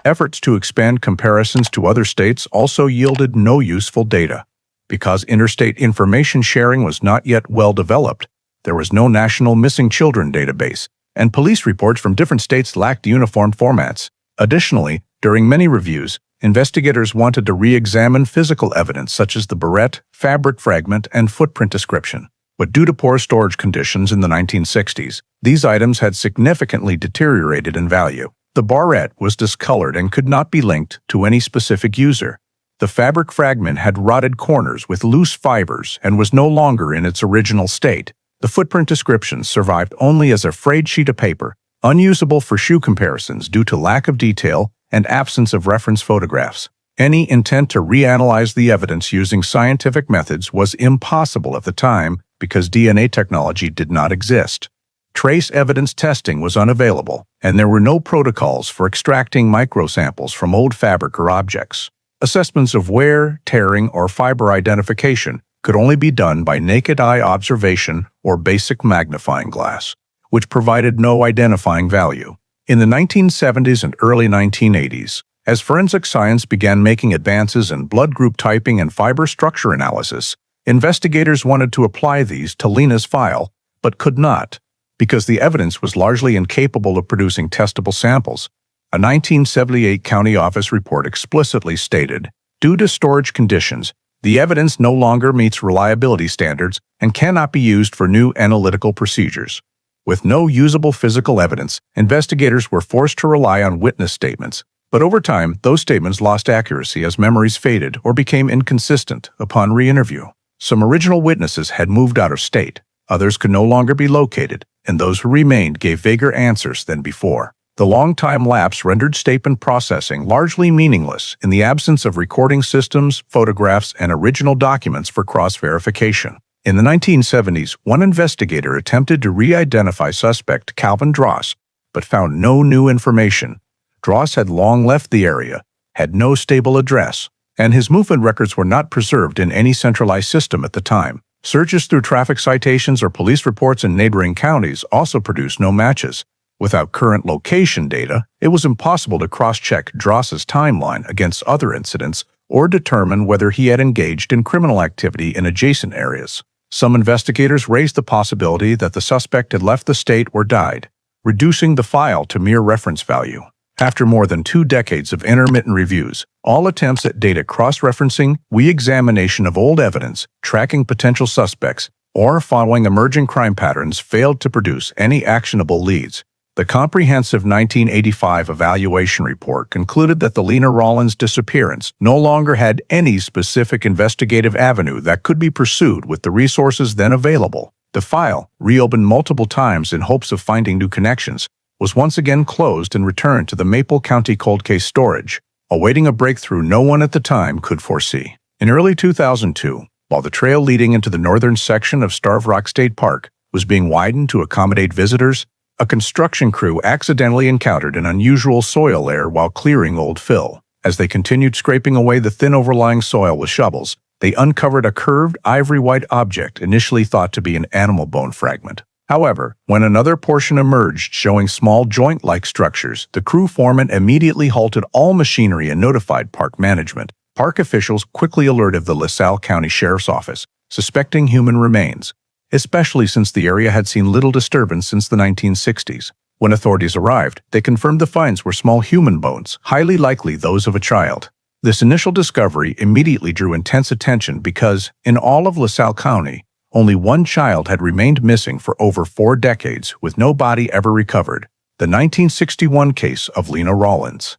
Efforts to expand comparisons to other states also yielded no useful data. Because interstate information sharing was not yet well developed, there was no national missing children database, and police reports from different states lacked uniform formats. Additionally, during many reviews, investigators wanted to re-examine physical evidence such as the barrette, fabric fragment, and footprint description. But due to poor storage conditions in the 1960s, these items had significantly deteriorated in value. The barrette was discolored and could not be linked to any specific user. The fabric fragment had rotted corners with loose fibers and was no longer in its original state. The footprint description survived only as a frayed sheet of paper, unusable for shoe comparisons due to lack of detail and absence of reference photographs. Any intent to reanalyze the evidence using scientific methods was impossible at the time because DNA technology did not exist. Trace evidence testing was unavailable, and there were no protocols for extracting microsamples from old fabric or objects. Assessments of wear, tearing, or fiber identification could only be done by naked eye observation or basic magnifying glass, which provided no identifying value. In the 1970s and early 1980s, as forensic science began making advances in blood group typing and fiber structure analysis, investigators wanted to apply these to Lena's file, but could not, because the evidence was largely incapable of producing testable samples. A 1978 county office report explicitly stated, due to storage conditions, the evidence no longer meets reliability standards and cannot be used for new analytical procedures. With no usable physical evidence, investigators were forced to rely on witness statements, but over time, those statements lost accuracy as memories faded or became inconsistent upon re-interview. Some original witnesses had moved out of state, others could no longer be located, and those who remained gave vaguer answers than before. The long time lapse rendered statement processing largely meaningless in the absence of recording systems, photographs, and original documents for cross-verification. In the 1970s, one investigator attempted to re-identify suspect Calvin Dross, but found no new information. Dross had long left the area, had no stable address, and his movement records were not preserved in any centralized system at the time. Searches through traffic citations or police reports in neighboring counties also produced no matches. Without current location data, it was impossible to cross-check Dross's timeline against other incidents or determine whether he had engaged in criminal activity in adjacent areas. Some investigators raised the possibility that the suspect had left the state or died, reducing the file to mere reference value. After more than 2 decades of intermittent reviews, all attempts at data cross-referencing, re-examination of old evidence, tracking potential suspects, or following emerging crime patterns failed to produce any actionable leads. The comprehensive 1985 evaluation report concluded that the Lena Rollins disappearance no longer had any specific investigative avenue that could be pursued with the resources then available. The file, reopened multiple times in hopes of finding new connections, was once again closed and returned to the Maple County cold case storage, awaiting a breakthrough no one at the time could foresee. In early 2002, while the trail leading into the northern section of Starved Rock State Park was being widened to accommodate visitors, a construction crew accidentally encountered an unusual soil layer while clearing old fill. As they continued scraping away the thin overlying soil with shovels, they uncovered a curved ivory-white object initially thought to be an animal bone fragment. However, when another portion emerged showing small joint-like structures, the crew foreman immediately halted all machinery and notified park management. Park officials quickly alerted the LaSalle County Sheriff's Office, suspecting human remains, especially since the area had seen little disturbance since the 1960s. When authorities arrived, they confirmed the finds were small human bones, highly likely those of a child. This initial discovery immediately drew intense attention because, in all of LaSalle County, only one child had remained missing for over 4 decades with no body ever recovered, the 1961 case of Lena Rollins.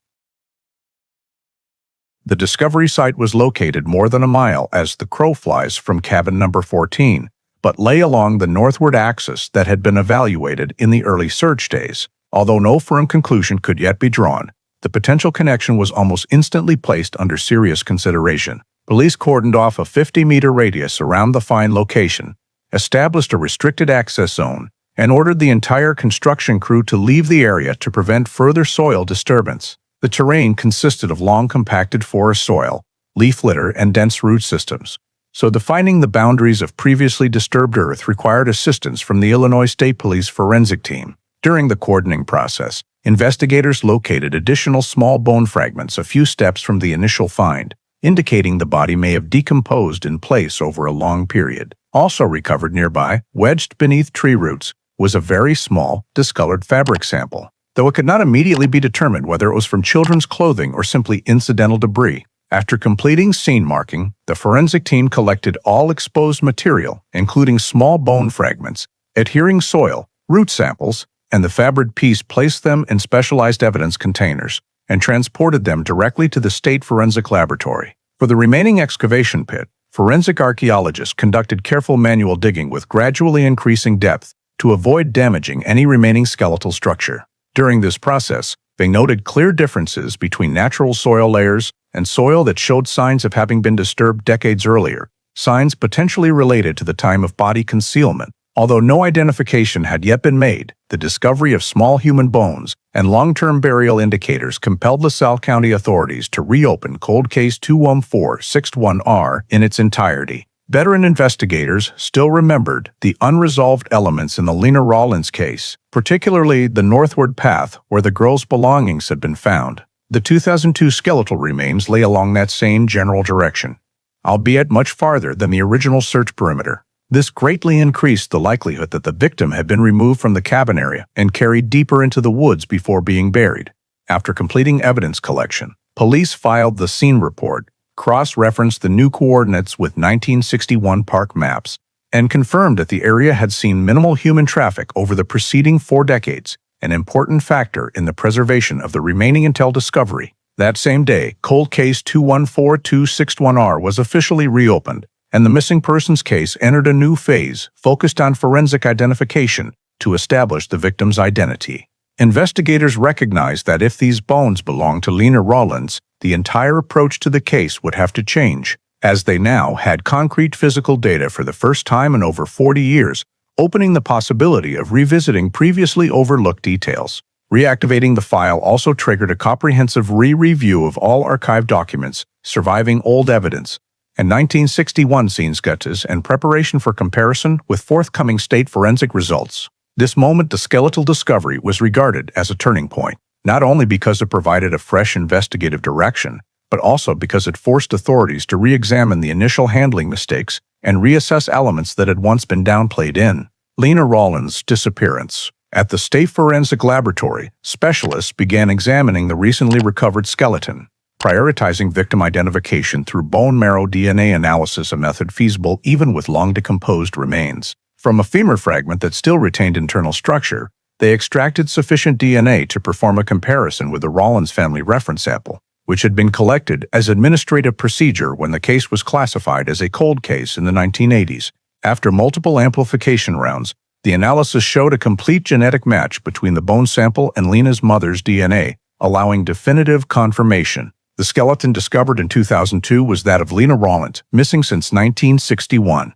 The discovery site was located more than a mile as the crow flies from cabin number 14, but lay along the northward axis that had been evaluated in the early search days. Although no firm conclusion could yet be drawn, the potential connection was almost instantly placed under serious consideration. Police cordoned off a 50-meter radius around the find location, established a restricted access zone, and ordered the entire construction crew to leave the area to prevent further soil disturbance. The terrain consisted of long compacted forest soil, leaf litter, and dense root systems, so defining the boundaries of previously disturbed earth required assistance from the Illinois State Police forensic team. During the cordoning process, investigators located additional small bone fragments a few steps from the initial find, indicating the body may have decomposed in place over a long period. Also recovered nearby, wedged beneath tree roots, was a very small, discolored fabric sample, though it could not immediately be determined whether it was from children's clothing or simply incidental debris. After completing scene marking, the forensic team collected all exposed material, including small bone fragments, adhering soil, root samples, and the fabric piece, placed them in specialized evidence containers and transported them directly to the State Forensic Laboratory. For the remaining excavation pit, forensic archaeologists conducted careful manual digging with gradually increasing depth to avoid damaging any remaining skeletal structure. During this process, they noted clear differences between natural soil layers and soil that showed signs of having been disturbed decades earlier, signs potentially related to the time of body concealment. Although no identification had yet been made, the discovery of small human bones and long-term burial indicators compelled LaSalle County authorities to reopen Cold Case 21461R in its entirety. Veteran investigators still remembered the unresolved elements in the Lena Rollins case, particularly the northward path where the girl's belongings had been found. The 2002 skeletal remains lay along that same general direction, albeit much farther than the original search perimeter. This greatly increased the likelihood that the victim had been removed from the cabin area and carried deeper into the woods before being buried. After completing evidence collection, police filed the scene report, cross-referenced the new coordinates with 1961 park maps, and confirmed that the area had seen minimal human traffic over the preceding 4 decades, an important factor in the preservation of the remaining intel discovery. That same day, Cold Case 214261R was officially reopened, and the missing persons case entered a new phase focused on forensic identification to establish the victim's identity. Investigators recognized that if these bones belonged to Lena Rollins, the entire approach to the case would have to change, as they now had concrete physical data for the first time in over 40 years, opening the possibility of revisiting previously overlooked details. Reactivating the file also triggered a comprehensive re-review of all archived documents, surviving old evidence, and 1961 scene sketches and preparation for comparison with forthcoming state forensic results. This moment, the skeletal discovery was regarded as a turning point, not only because it provided a fresh investigative direction, but also because it forced authorities to re-examine the initial handling mistakes and reassess elements that had once been downplayed in Lena Rollins' disappearance. At the State Forensic Laboratory, specialists began examining the recently recovered skeleton, prioritizing victim identification through bone marrow DNA analysis, a method feasible even with long-decomposed remains. From a femur fragment that still retained internal structure, they extracted sufficient DNA to perform a comparison with the Rollins family reference sample, which had been collected as administrative procedure when the case was classified as a cold case in the 1980s. After multiple amplification rounds, the analysis showed a complete genetic match between the bone sample and Lena's mother's DNA, allowing definitive confirmation. The skeleton discovered in 2002 was that of Lena Rollins, missing since 1961.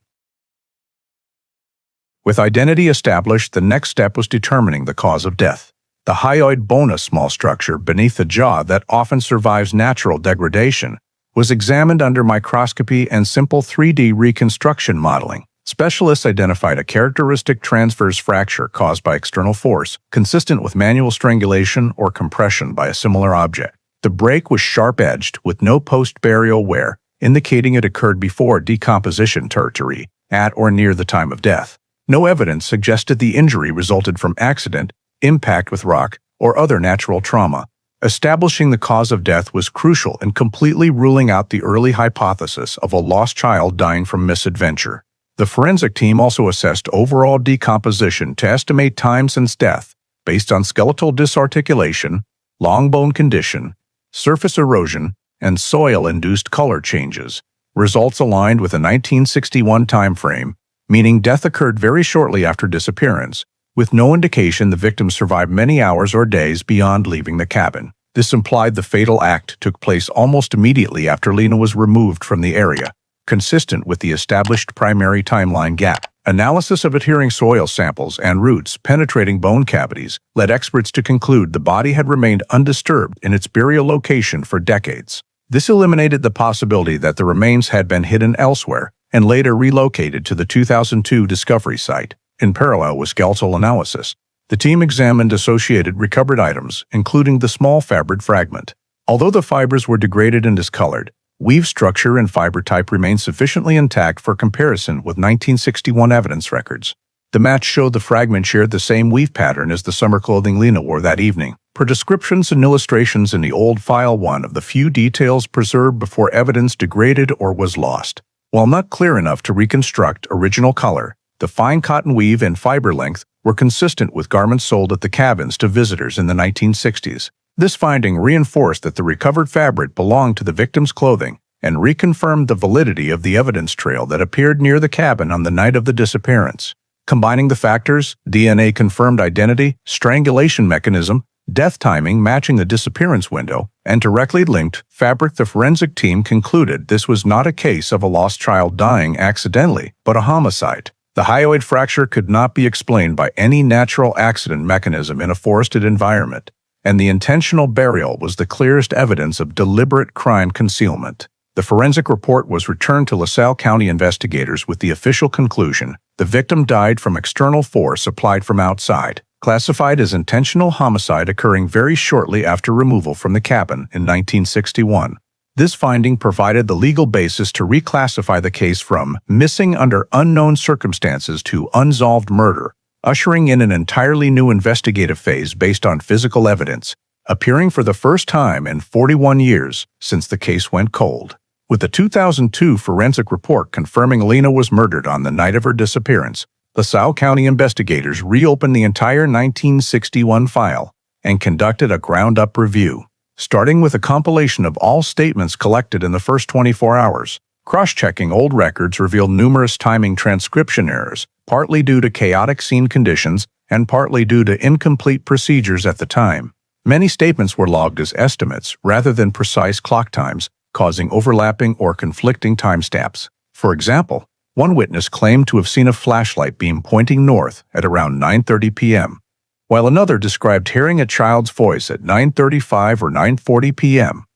With identity established, the next step was determining the cause of death. The hyoid bone, a small structure beneath the jaw that often survives natural degradation, was examined under microscopy and simple 3D reconstruction modeling. Specialists identified a characteristic transverse fracture caused by external force, consistent with manual strangulation or compression by a similar object. The break was sharp-edged with no post-burial wear, indicating it occurred before decomposition territory, at or near the time of death. No evidence suggested the injury resulted from accident, impact with rock, or other natural trauma. Establishing the cause of death was crucial in completely ruling out the early hypothesis of a lost child dying from misadventure. The forensic team also assessed overall decomposition to estimate time since death, based on skeletal disarticulation, long bone condition, surface erosion, and soil-induced color changes. Results aligned with a 1961 timeframe, meaning death occurred very shortly after disappearance, with no indication the victim survived many hours or days beyond leaving the cabin. This implied the fatal act took place almost immediately after Lena was removed from the area, consistent with the established primary timeline gap. Analysis of adhering soil samples and roots penetrating bone cavities led experts to conclude the body had remained undisturbed in its burial location for decades. This eliminated the possibility that the remains had been hidden elsewhere and later relocated to the 2002 discovery site. In parallel with skeletal analysis, the team examined associated recovered items, including the small fabric fragment. Although the fibers were degraded and discolored, weave structure and fiber type remained sufficiently intact for comparison with 1961 evidence records. The match showed the fragment shared the same weave pattern as the summer clothing Lena wore that evening. Per descriptions and illustrations in the old file, one of the few details preserved before evidence degraded or was lost. While not clear enough to reconstruct original color, the fine cotton weave and fiber length were consistent with garments sold at the cabins to visitors in the 1960s. This finding reinforced that the recovered fabric belonged to the victim's clothing and reconfirmed the validity of the evidence trail that appeared near the cabin on the night of the disappearance. Combining the factors, DNA confirmed identity, strangulation mechanism, death timing matching the disappearance window, and directly linked fabric, the forensic team concluded this was not a case of a lost child dying accidentally, but a homicide. The hyoid fracture could not be explained by any natural accident mechanism in a forested environment, and the intentional burial was the clearest evidence of deliberate crime concealment. The forensic report was returned to LaSalle County investigators with the official conclusion: the victim died from external force applied from outside, classified as intentional homicide occurring very shortly after removal from the cabin in 1961. This finding provided the legal basis to reclassify the case from missing under unknown circumstances to unsolved murder, ushering in an entirely new investigative phase based on physical evidence, appearing for the first time in 41 years since the case went cold. With the 2002 forensic report confirming Lena was murdered on the night of her disappearance, LaSalle County investigators reopened the entire 1961 file and conducted a ground-up review. Starting with a compilation of all statements collected in the first 24 hours, cross-checking old records revealed numerous timing transcription errors, partly due to chaotic scene conditions and partly due to incomplete procedures at the time. Many statements were logged as estimates rather than precise clock times, causing overlapping or conflicting timestamps. For example, one witness claimed to have seen a flashlight beam pointing north at around 9:30 p.m., while another described hearing a child's voice at 9:35 or 9:40 p.m.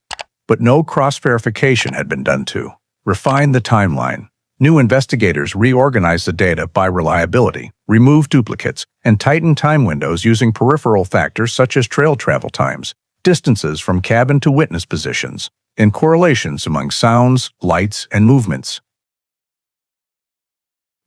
But no cross-verification had been done to refine the timeline. New investigators reorganized the data by reliability, removed duplicates, and tightened time windows using peripheral factors such as trail travel times, distances from cabin to witness positions, and correlations among sounds, lights, and movements.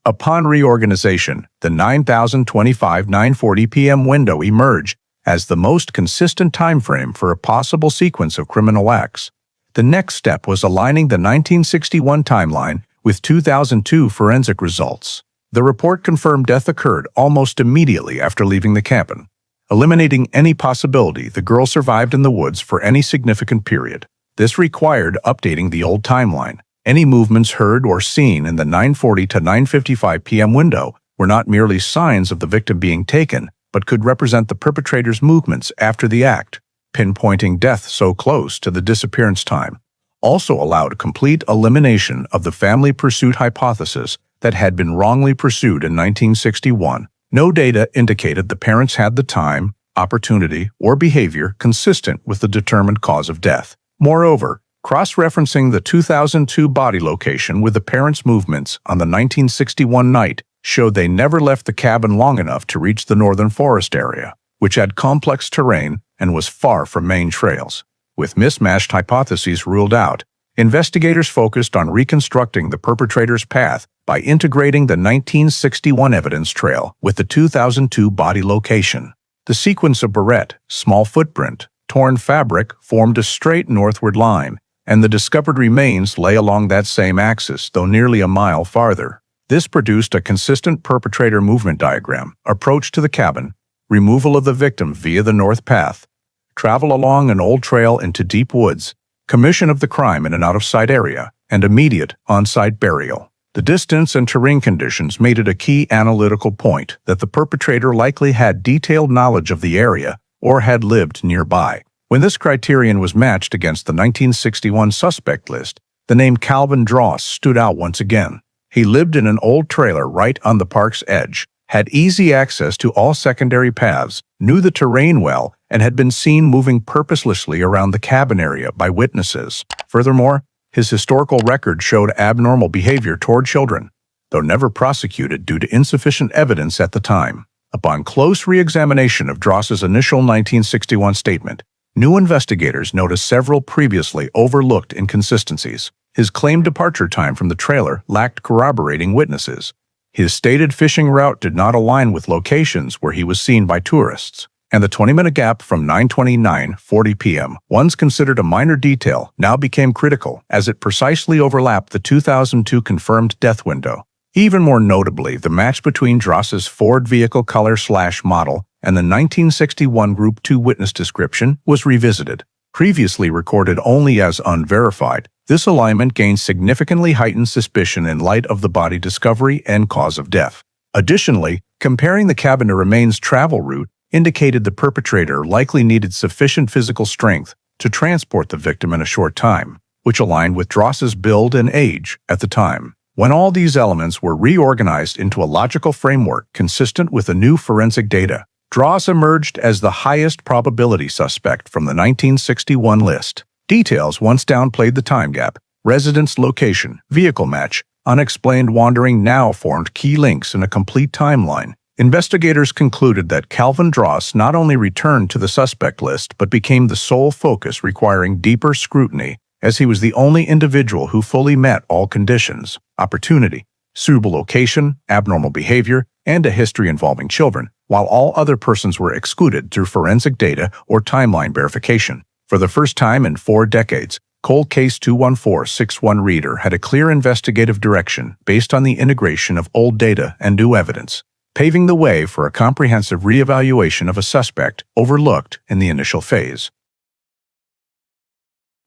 Upon reorganization, the 9:25–9:40 p.m. window emerged as the most consistent time frame for a possible sequence of criminal acts. The next step was aligning the 1961 timeline with 2002 forensic results. The report confirmed death occurred almost immediately after leaving the cabin, eliminating any possibility the girl survived in the woods for any significant period. This required updating the old timeline. Any movements heard or seen in the 9:40 to 9:55 p.m. window were not merely signs of the victim being taken, but could represent the perpetrator's movements after the act. Pinpointing death so close to the disappearance time also allowed complete elimination of the family pursuit hypothesis that had been wrongly pursued in 1961. No data indicated the parents had the time, opportunity, or behavior consistent with the determined cause of death. Moreover, cross-referencing the 2002 body location with the parents' movements on the 1961 night showed they never left the cabin long enough to reach the northern forest area, which had complex terrain and was far from main trails. With mismatched hypotheses ruled out, investigators focused on reconstructing the perpetrator's path by integrating the 1961 evidence trail with the 2002 body location. The sequence of barrette, small footprint, torn fabric formed a straight northward line, and the discovered remains lay along that same axis, though nearly a mile farther. This produced a consistent perpetrator movement diagram: approach to the cabin, removal of the victim via the north path, travel along an old trail into deep woods, commission of the crime in an out-of-sight area, and immediate on-site burial. The distance and terrain conditions made it a key analytical point that the perpetrator likely had detailed knowledge of the area or had lived nearby. When this criterion was matched against the 1961 suspect list, the name Calvin Dross stood out once again. He lived in an old trailer right on the park's edge, had easy access to all secondary paths, knew the terrain well, and had been seen moving purposelessly around the cabin area by witnesses. Furthermore, his historical record showed abnormal behavior toward children, though never prosecuted due to insufficient evidence at the time. Upon close re-examination of Dross's initial 1961 statement, new investigators noticed several previously overlooked inconsistencies. His claimed departure time from the trailer lacked corroborating witnesses. His stated fishing route did not align with locations where he was seen by tourists. And the 20-minute gap from 9:29:40 p.m., once considered a minor detail, now became critical as it precisely overlapped the 2002 confirmed death window. Even more notably, the match between Dross's Ford vehicle color/model and the 1961 Group 2 witness description was revisited. Previously recorded only as unverified, this alignment gained significantly heightened suspicion in light of the body discovery and cause of death. Additionally, comparing the cabin to remains travel route indicated the perpetrator likely needed sufficient physical strength to transport the victim in a short time, which aligned with Dross's build and age at the time. When all these elements were reorganized into a logical framework consistent with the new forensic data, Dross emerged as the highest probability suspect from the 1961 list. Details once downplayed the time gap, residence location, vehicle match, unexplained wandering now formed key links in a complete timeline. Investigators concluded that Calvin Dross not only returned to the suspect list but became the sole focus requiring deeper scrutiny, as he was the only individual who fully met all conditions: opportunity, suitable location, abnormal behavior, and a history involving children, while all other persons were excluded through forensic data or timeline verification. For the first time in 4 decades, Cold Case 21461 Reader had a clear investigative direction based on the integration of old data and new evidence, paving the way for a comprehensive reevaluation of a suspect overlooked in the initial phase.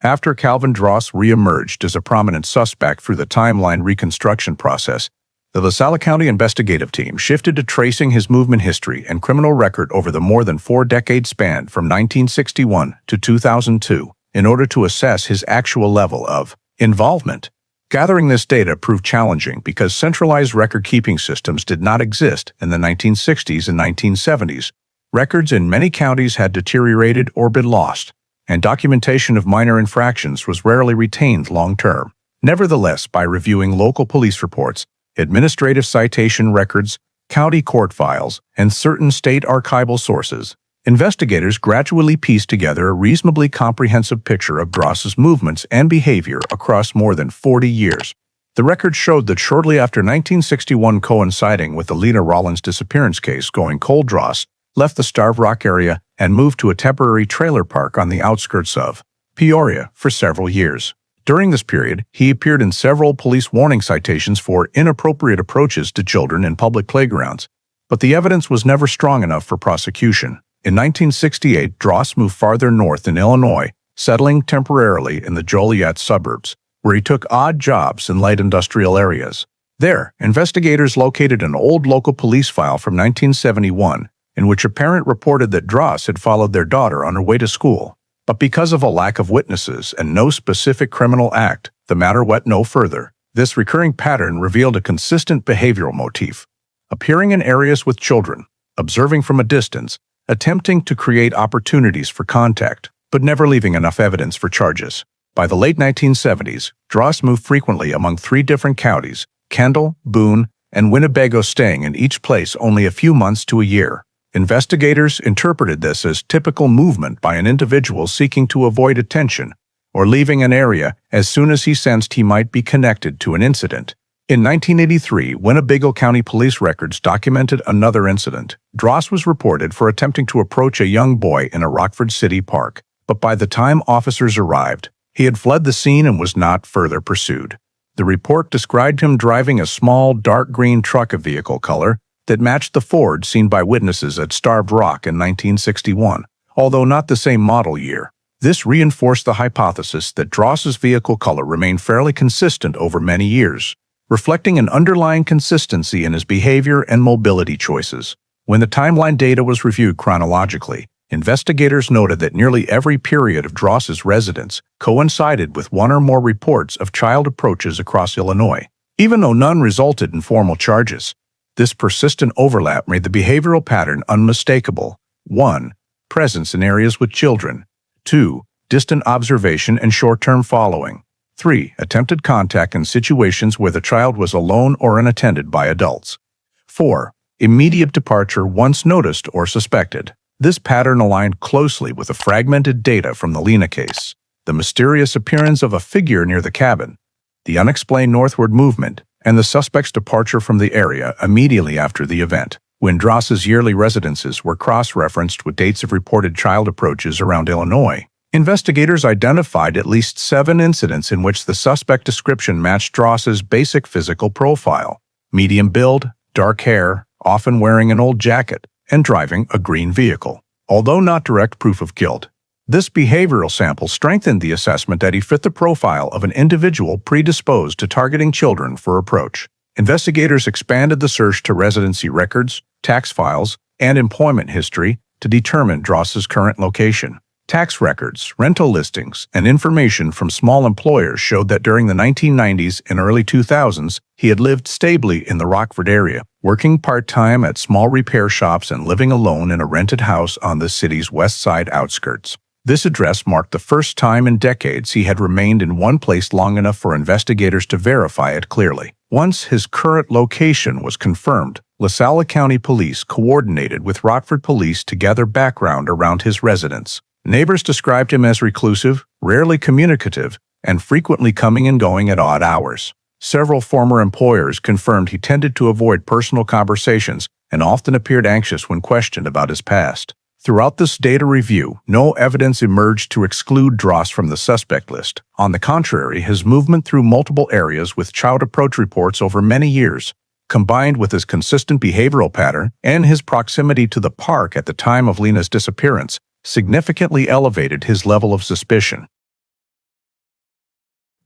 After Calvin Dross reemerged as a prominent suspect through the timeline reconstruction process, the LaSalle County investigative team shifted to tracing his movement history and criminal record over the more than 4-decade span from 1961 to 2002 in order to assess his actual level of involvement. Gathering this data proved challenging because centralized record-keeping systems did not exist in the 1960s and 1970s. Records in many counties had deteriorated or been lost, and documentation of minor infractions was rarely retained long-term. Nevertheless, by reviewing local police reports, administrative citation records, county court files, and certain state archival sources, investigators gradually pieced together a reasonably comprehensive picture of Dross's movements and behavior across more than 40 years. The record showed that shortly after 1961, coinciding with the Lena Rollins disappearance case going cold, Dross left the Starved Rock area and moved to a temporary trailer park on the outskirts of Peoria for several years. During this period, he appeared in several police warning citations for inappropriate approaches to children in public playgrounds, but the evidence was never strong enough for prosecution. In 1968, Dross moved farther north in Illinois, settling temporarily in the Joliet suburbs, where he took odd jobs in light industrial areas. There, investigators located an old local police file from 1971 in which a parent reported that Dross had followed their daughter on her way to school. But because of a lack of witnesses and no specific criminal act, the matter went no further. This recurring pattern revealed a consistent behavioral motif: appearing in areas with children, observing from a distance, attempting to create opportunities for contact, but never leaving enough evidence for charges. By the late 1970s, Dross moved frequently among 3 different counties: Kendall, Boone, and Winnebago, staying in each place only a few months to a year. Investigators interpreted this as typical movement by an individual seeking to avoid attention or leaving an area as soon as he sensed he might be connected to an incident. In 1983, Winnebago County police records documented another incident. Dross was reported for attempting to approach a young boy in a Rockford City park, but by the time officers arrived, he had fled the scene and was not further pursued. The report described him driving a small, dark green truck of vehicle color that matched the Ford seen by witnesses at Starved Rock in 1961, although not the same model year. This reinforced the hypothesis that Dross's vehicle color remained fairly consistent over many years. reflecting an underlying consistency in his behavior and mobility choices. When the timeline data was reviewed chronologically, investigators noted that nearly every period of Dross's residence coincided with one or more reports of child approaches across Illinois, even though none resulted in formal charges. This persistent overlap made the behavioral pattern unmistakable. 1. Presence in areas with children. 2. Distant observation and short-term following. 3. Attempted contact in situations where the child was alone or unattended by adults. 4. Immediate departure once noticed or suspected. This pattern aligned closely with the fragmented data from the Lena case. The mysterious appearance of a figure near the cabin, the unexplained northward movement, and the suspect's departure from the area immediately after the event. When Dross's yearly residences were cross-referenced with dates of reported child approaches around Illinois, investigators identified at least 7 incidents in which the suspect description matched Dross's basic physical profile: medium build, dark hair, often wearing an old jacket, and driving a green vehicle. Although not direct proof of guilt, this behavioral sample strengthened the assessment that he fit the profile of an individual predisposed to targeting children for approach. Investigators expanded the search to residency records, tax files, and employment history to determine Dross's current location. Tax records, rental listings, and information from small employers showed that during the 1990s and early 2000s, he had lived stably in the Rockford area, working part-time at small repair shops and living alone in a rented house on the city's west side outskirts. This address marked the first time in decades he had remained in one place long enough for investigators to verify it clearly. Once his current location was confirmed, LaSalle County Police coordinated with Rockford Police to gather background around his residence. Neighbors described him as reclusive, rarely communicative, and frequently coming and going at odd hours. Several former employers confirmed he tended to avoid personal conversations and often appeared anxious when questioned about his past. Throughout this data review, no evidence emerged to exclude Dross from the suspect list. On the contrary, his movement through multiple areas with child approach reports over many years, combined with his consistent behavioral pattern and his proximity to the park at the time of Lena's disappearance, significantly elevated his level of suspicion.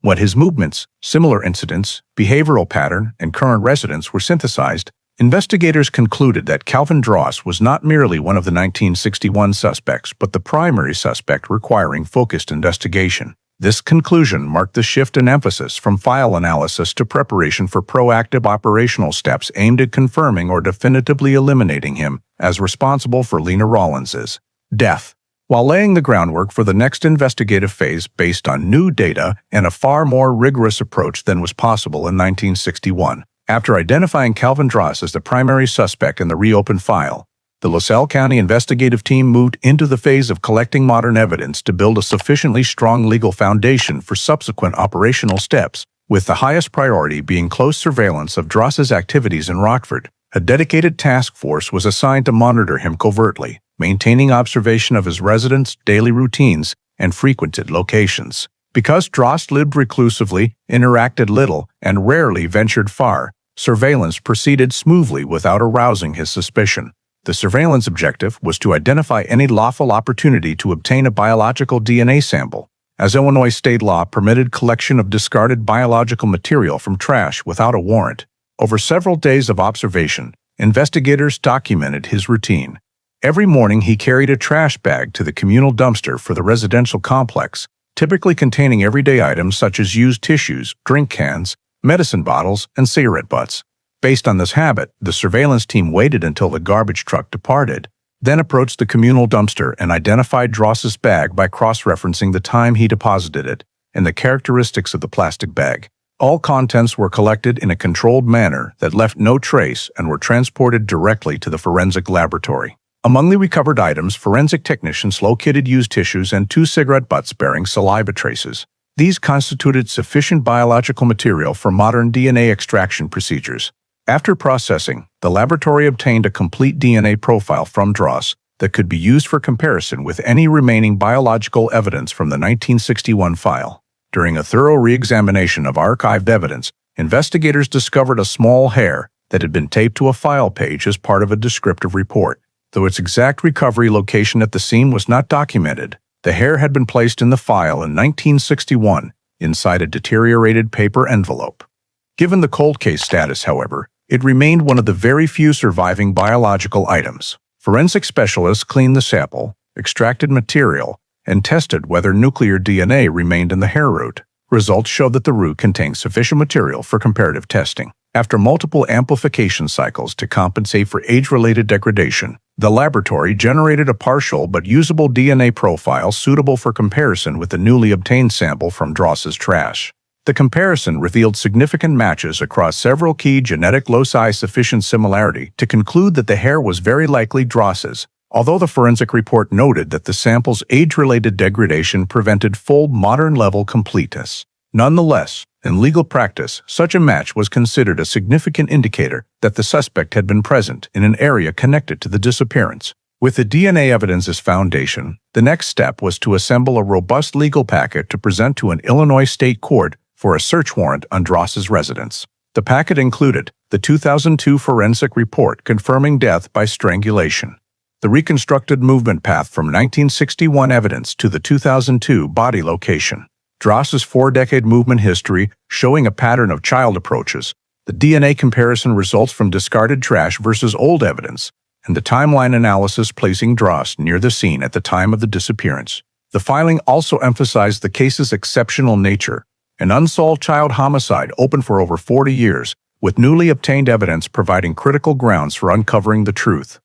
When his movements, similar incidents, behavioral pattern, and current residence were synthesized, investigators concluded that Calvin Dross was not merely one of the 1961 suspects, but the primary suspect requiring focused investigation. This conclusion marked the shift in emphasis from file analysis to preparation for proactive operational steps aimed at confirming or definitively eliminating him as responsible for Lena Rollins's death, while laying the groundwork for the next investigative phase based on new data and a far more rigorous approach than was possible in 1961. After identifying Calvin Dross as the primary suspect in the reopened file, the LaSalle County investigative team moved into the phase of collecting modern evidence to build a sufficiently strong legal foundation for subsequent operational steps, with the highest priority being close surveillance of Dross's activities in Rockford. A dedicated task force was assigned to monitor him covertly, maintaining observation of his residence, daily routines, and frequented locations. Because Dross lived reclusively, interacted little, and rarely ventured far, surveillance proceeded smoothly without arousing his suspicion. The surveillance objective was to identify any lawful opportunity to obtain a biological DNA sample, as Illinois state law permitted collection of discarded biological material from trash without a warrant. Over several days of observation, investigators documented his routine. Every morning he carried a trash bag to the communal dumpster for the residential complex, typically containing everyday items such as used tissues, drink cans, medicine bottles, and cigarette butts. Based on this habit, the surveillance team waited until the garbage truck departed, then approached the communal dumpster and identified Dross's bag by cross-referencing the time he deposited it and the characteristics of the plastic bag. All contents were collected in a controlled manner that left no trace and were transported directly to the forensic laboratory. Among the recovered items, forensic technicians located used tissues and 2 cigarette butts bearing saliva traces. These constituted sufficient biological material for modern DNA extraction procedures. After processing, the laboratory obtained a complete DNA profile from Dross that could be used for comparison with any remaining biological evidence from the 1961 file. During a thorough re-examination of archived evidence, investigators discovered a small hair that had been taped to a file page as part of a descriptive report. Though its exact recovery location at the scene was not documented, the hair had been placed in the file in 1961 inside a deteriorated paper envelope. Given the cold case status, however, it remained one of the very few surviving biological items. Forensic specialists cleaned the sample, extracted material, and tested whether nuclear DNA remained in the hair root. Results showed that the root contained sufficient material for comparative testing. After multiple amplification cycles to compensate for age-related degradation, the laboratory generated a partial but usable DNA profile suitable for comparison with the newly obtained sample from Dross's trash. The comparison revealed significant matches across several key genetic loci, sufficient similarity to conclude that the hair was very likely Dross's, although the forensic report noted that the sample's age-related degradation prevented full modern-level completeness. Nonetheless, in legal practice, such a match was considered a significant indicator that the suspect had been present in an area connected to the disappearance. With the DNA evidence as foundation, the next step was to assemble a robust legal packet to present to an Illinois state court for a search warrant on Dross's residence. The packet included the 2002 forensic report confirming death by strangulation, the reconstructed movement path from 1961 evidence to the 2002 body location, Dross's 4-decade movement history showing a pattern of child approaches, the DNA comparison results from discarded trash versus old evidence, and the timeline analysis placing Dross near the scene at the time of the disappearance. The filing also emphasized the case's exceptional nature, an unsolved child homicide open for over 40 years, with newly obtained evidence providing critical grounds for uncovering the truth.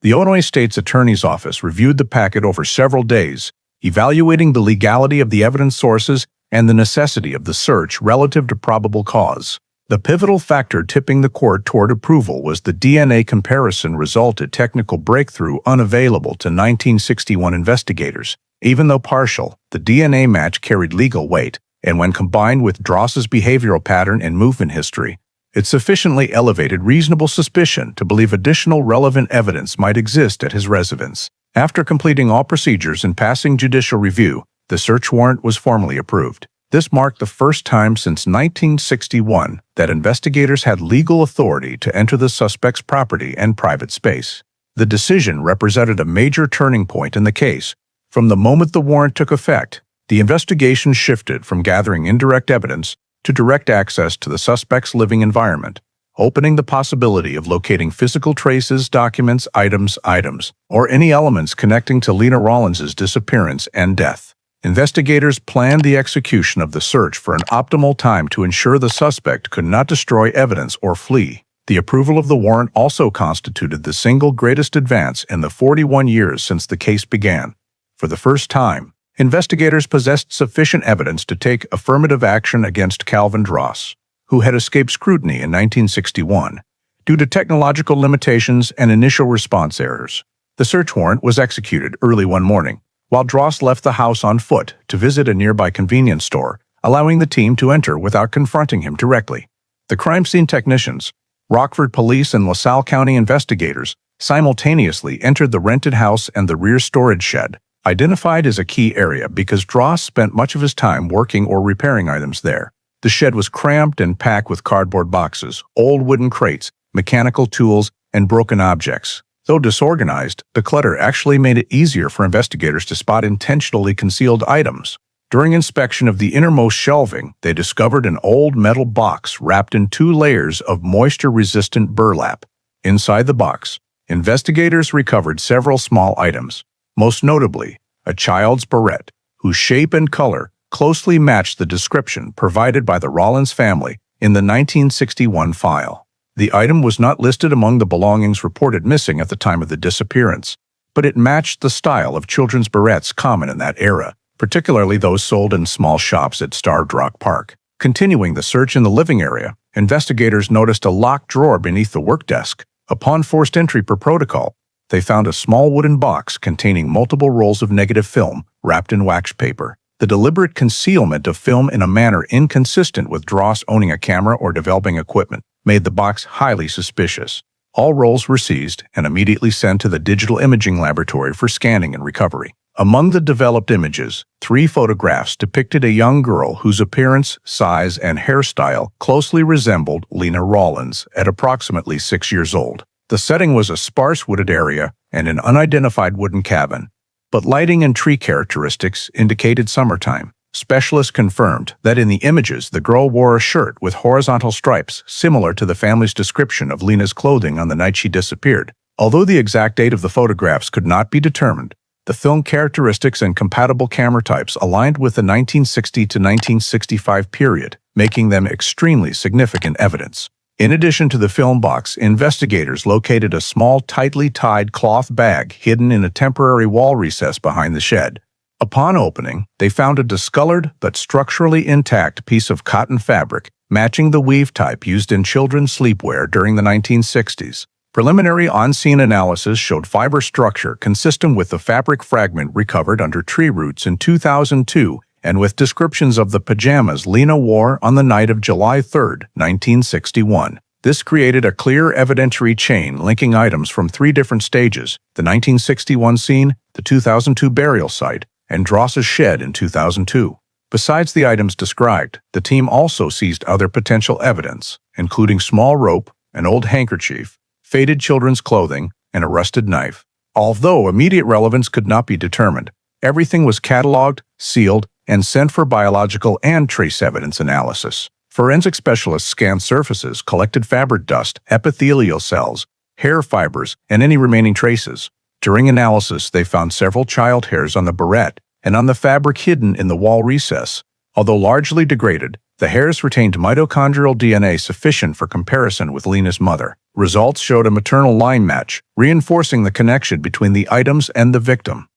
The Illinois State's Attorney's Office reviewed the packet over several days, evaluating the legality of the evidence sources and the necessity of the search relative to probable cause. The pivotal factor tipping the court toward approval was the DNA comparison resulted technical breakthrough unavailable to 1961 investigators. Even though partial, the DNA match carried legal weight, and when combined with Dross's behavioral pattern and movement history, it sufficiently elevated reasonable suspicion to believe additional relevant evidence might exist at his residence. After completing all procedures and passing judicial review, the search warrant was formally approved. This marked the first time since 1961 that investigators had legal authority to enter the suspect's property and private space. The decision represented a major turning point in the case. From the moment the warrant took effect, the investigation shifted from gathering indirect evidence to direct access to the suspect's living environment, opening the possibility of locating physical traces, documents, items, or any elements connecting to Lena Rawlins's disappearance and death. Investigators planned the execution of the search for an optimal time to ensure the suspect could not destroy evidence or flee. The approval of the warrant also constituted the single greatest advance in the 41 years since the case began. For the first time, investigators possessed sufficient evidence to take affirmative action against Calvin Dross, who had escaped scrutiny in 1961 due to technological limitations and initial response errors. The search warrant was executed early one morning, while Dross left the house on foot to visit a nearby convenience store, allowing the team to enter without confronting him directly. The crime scene technicians, Rockford Police and LaSalle County investigators, simultaneously entered the rented house and the rear storage shed, identified as a key area because Dross spent much of his time working or repairing items there. The shed was cramped and packed with cardboard boxes, old wooden crates, mechanical tools, and broken objects. Though disorganized, the clutter actually made it easier for investigators to spot intentionally concealed items. During inspection of the innermost shelving, they discovered an old metal box wrapped in 2 layers of moisture-resistant burlap. Inside the box, investigators recovered several small items, most notably a child's barrette, whose shape and color closely matched the description provided by the Rawlins family in the 1961 file. The item was not listed among the belongings reported missing at the time of the disappearance, but it matched the style of children's barrettes common in that era, particularly those sold in small shops at Starved Rock Park. Continuing the search in the living area, investigators noticed a locked drawer beneath the work desk. Upon forced entry per protocol, they found a small wooden box containing multiple rolls of negative film wrapped in wax paper. The deliberate concealment of film in a manner inconsistent with Dross owning a camera or developing equipment made the box highly suspicious. All rolls were seized and immediately sent to the digital imaging laboratory for scanning and recovery. Among the developed images, 3 photographs depicted a young girl whose appearance, size, and hairstyle closely resembled Lena Rawlins at approximately 6 years old. The setting was a sparse wooded area and an unidentified wooden cabin, but lighting and tree characteristics indicated summertime. Specialists confirmed that in the images, the girl wore a shirt with horizontal stripes, similar to the family's description of Lena's clothing on the night she disappeared. Although the exact date of the photographs could not be determined, the film characteristics and compatible camera types aligned with the 1960 to 1965 period, making them extremely significant evidence. In addition to the film box, investigators located a small, tightly tied cloth bag hidden in a temporary wall recess behind the shed. Upon opening, they found a discolored but structurally intact piece of cotton fabric, matching the weave type used in children's sleepwear during the 1960s. Preliminary on-scene analysis showed fiber structure consistent with the fabric fragment recovered under tree roots in 2002 and with descriptions of the pajamas Lena wore on the night of July 3, 1961. This created a clear evidentiary chain linking items from three different stages: the 1961 scene, the 2002 burial site, and Dross's shed in 2002. Besides the items described, the team also seized other potential evidence, including small rope, an old handkerchief, faded children's clothing, and a rusted knife. Although immediate relevance could not be determined, everything was cataloged, sealed, and sent for biological and trace evidence analysis. Forensic specialists scanned surfaces, collected fabric dust, epithelial cells, hair fibers, and any remaining traces. During analysis, they found several child hairs on the barrette and on the fabric hidden in the wall recess. Although largely degraded, the hairs retained mitochondrial DNA sufficient for comparison with Lena's mother. Results showed a maternal line match, reinforcing the connection between the items and the victim.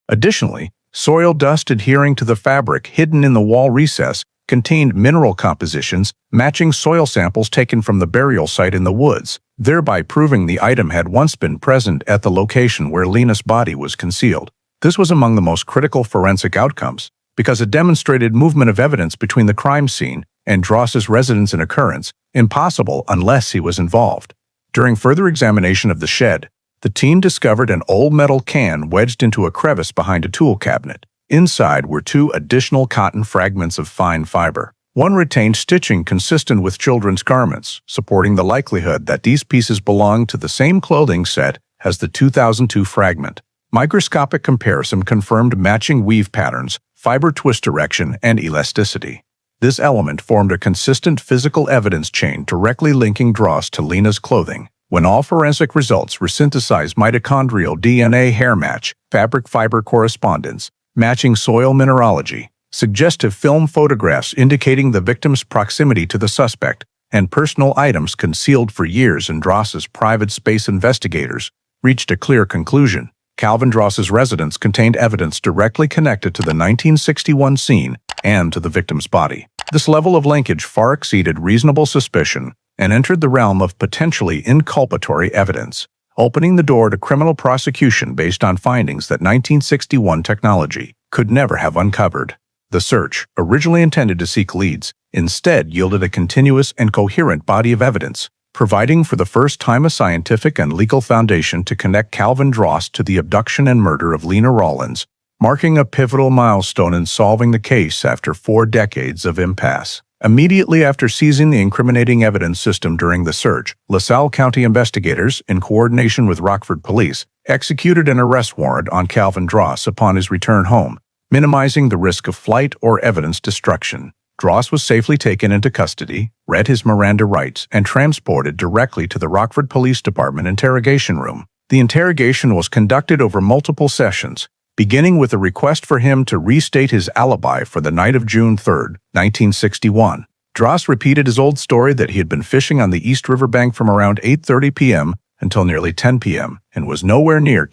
Additionally, soil dust adhering to the fabric hidden in the wall recess contained mineral compositions matching soil samples taken from the burial site in the woods, thereby proving the item had once been present at the location where Lena's body was concealed. This was among the most critical forensic outcomes, because it demonstrated movement of evidence between the crime scene and Dross's residence and occurrence, impossible unless he was involved. During further examination of the shed, the team discovered an old metal can wedged into a crevice behind a tool cabinet. Inside were two additional cotton fragments of fine fiber. One retained stitching consistent with children's garments, supporting the likelihood that these pieces belonged to the same clothing set as the 2002 fragment. Microscopic comparison confirmed matching weave patterns, fiber twist direction, and elasticity. This element formed a consistent physical evidence chain directly linking Dross to Lena's clothing. When all forensic results were synthesized, mitochondrial DNA hair match, fabric fiber correspondence, matching soil mineralogy, suggestive film photographs indicating the victim's proximity to the suspect, and personal items concealed for years in Dross's private space, investigators reached a clear conclusion. Calvin Dross's residence contained evidence directly connected to the 1961 scene and to the victim's body. This level of linkage far exceeded reasonable suspicion and entered the realm of potentially inculpatory evidence, opening the door to criminal prosecution based on findings that 1961 technology could never have uncovered. The search, originally intended to seek leads, instead yielded a continuous and coherent body of evidence, providing for the first time a scientific and legal foundation to connect Calvin Dross to the abduction and murder of Lena Rawlins, marking a pivotal milestone in solving the case after 4 decades of impasse. Immediately after seizing the incriminating evidence system during the search, LaSalle County investigators, in coordination with Rockford Police, executed an arrest warrant on Calvin Dross upon his return home, minimizing the risk of flight or evidence destruction. Dross was safely taken into custody, read his Miranda rights, and transported directly to the Rockford Police Department interrogation room. The interrogation was conducted over multiple sessions, beginning with a request for him to restate his alibi for the night of June 3, 1961. Dross repeated his old story that he had been fishing on the East River bank from around 8:30 p.m. until nearly 10 p.m. and was nowhere near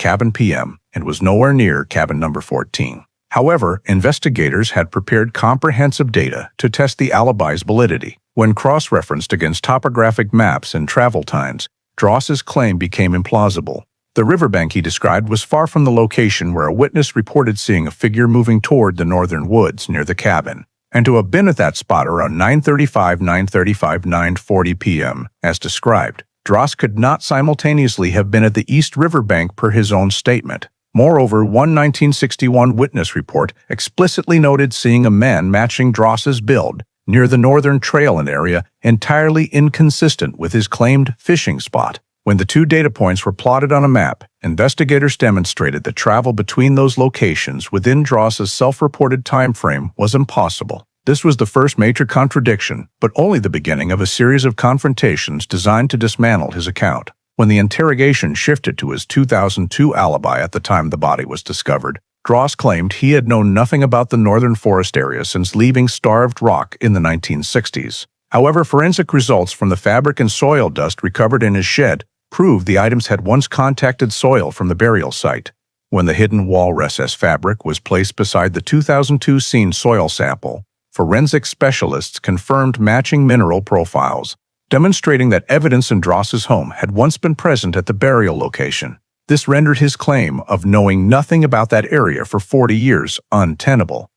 cabin number 14. However, investigators had prepared comprehensive data to test the alibi's validity. When cross-referenced against topographic maps and travel times, Dross's claim became implausible. The riverbank he described was far from the location where a witness reported seeing a figure moving toward the northern woods near the cabin, and to have been at that spot around 9:40 p.m., as described. Dross could not simultaneously have been at the East Riverbank per his own statement. Moreover, one 1961 witness report explicitly noted seeing a man matching Dross's build near the northern trail, an area entirely inconsistent with his claimed fishing spot. When the two data points were plotted on a map, investigators demonstrated that travel between those locations within Dross's self-reported time frame was impossible. This was the first major contradiction, but only the beginning of a series of confrontations designed to dismantle his account. When the interrogation shifted to his 2002 alibi at the time the body was discovered, Dross claimed he had known nothing about the northern forest area since leaving Starved Rock in the 1960s. However, forensic results from the fabric and soil dust recovered in his shed proved the items had once contacted soil from the burial site. When the hidden walrus fabric was placed beside the 2002 scene soil sample, forensic specialists confirmed matching mineral profiles, demonstrating that evidence in Dross's home had once been present at the burial location. This rendered his claim of knowing nothing about that area for 40 years untenable.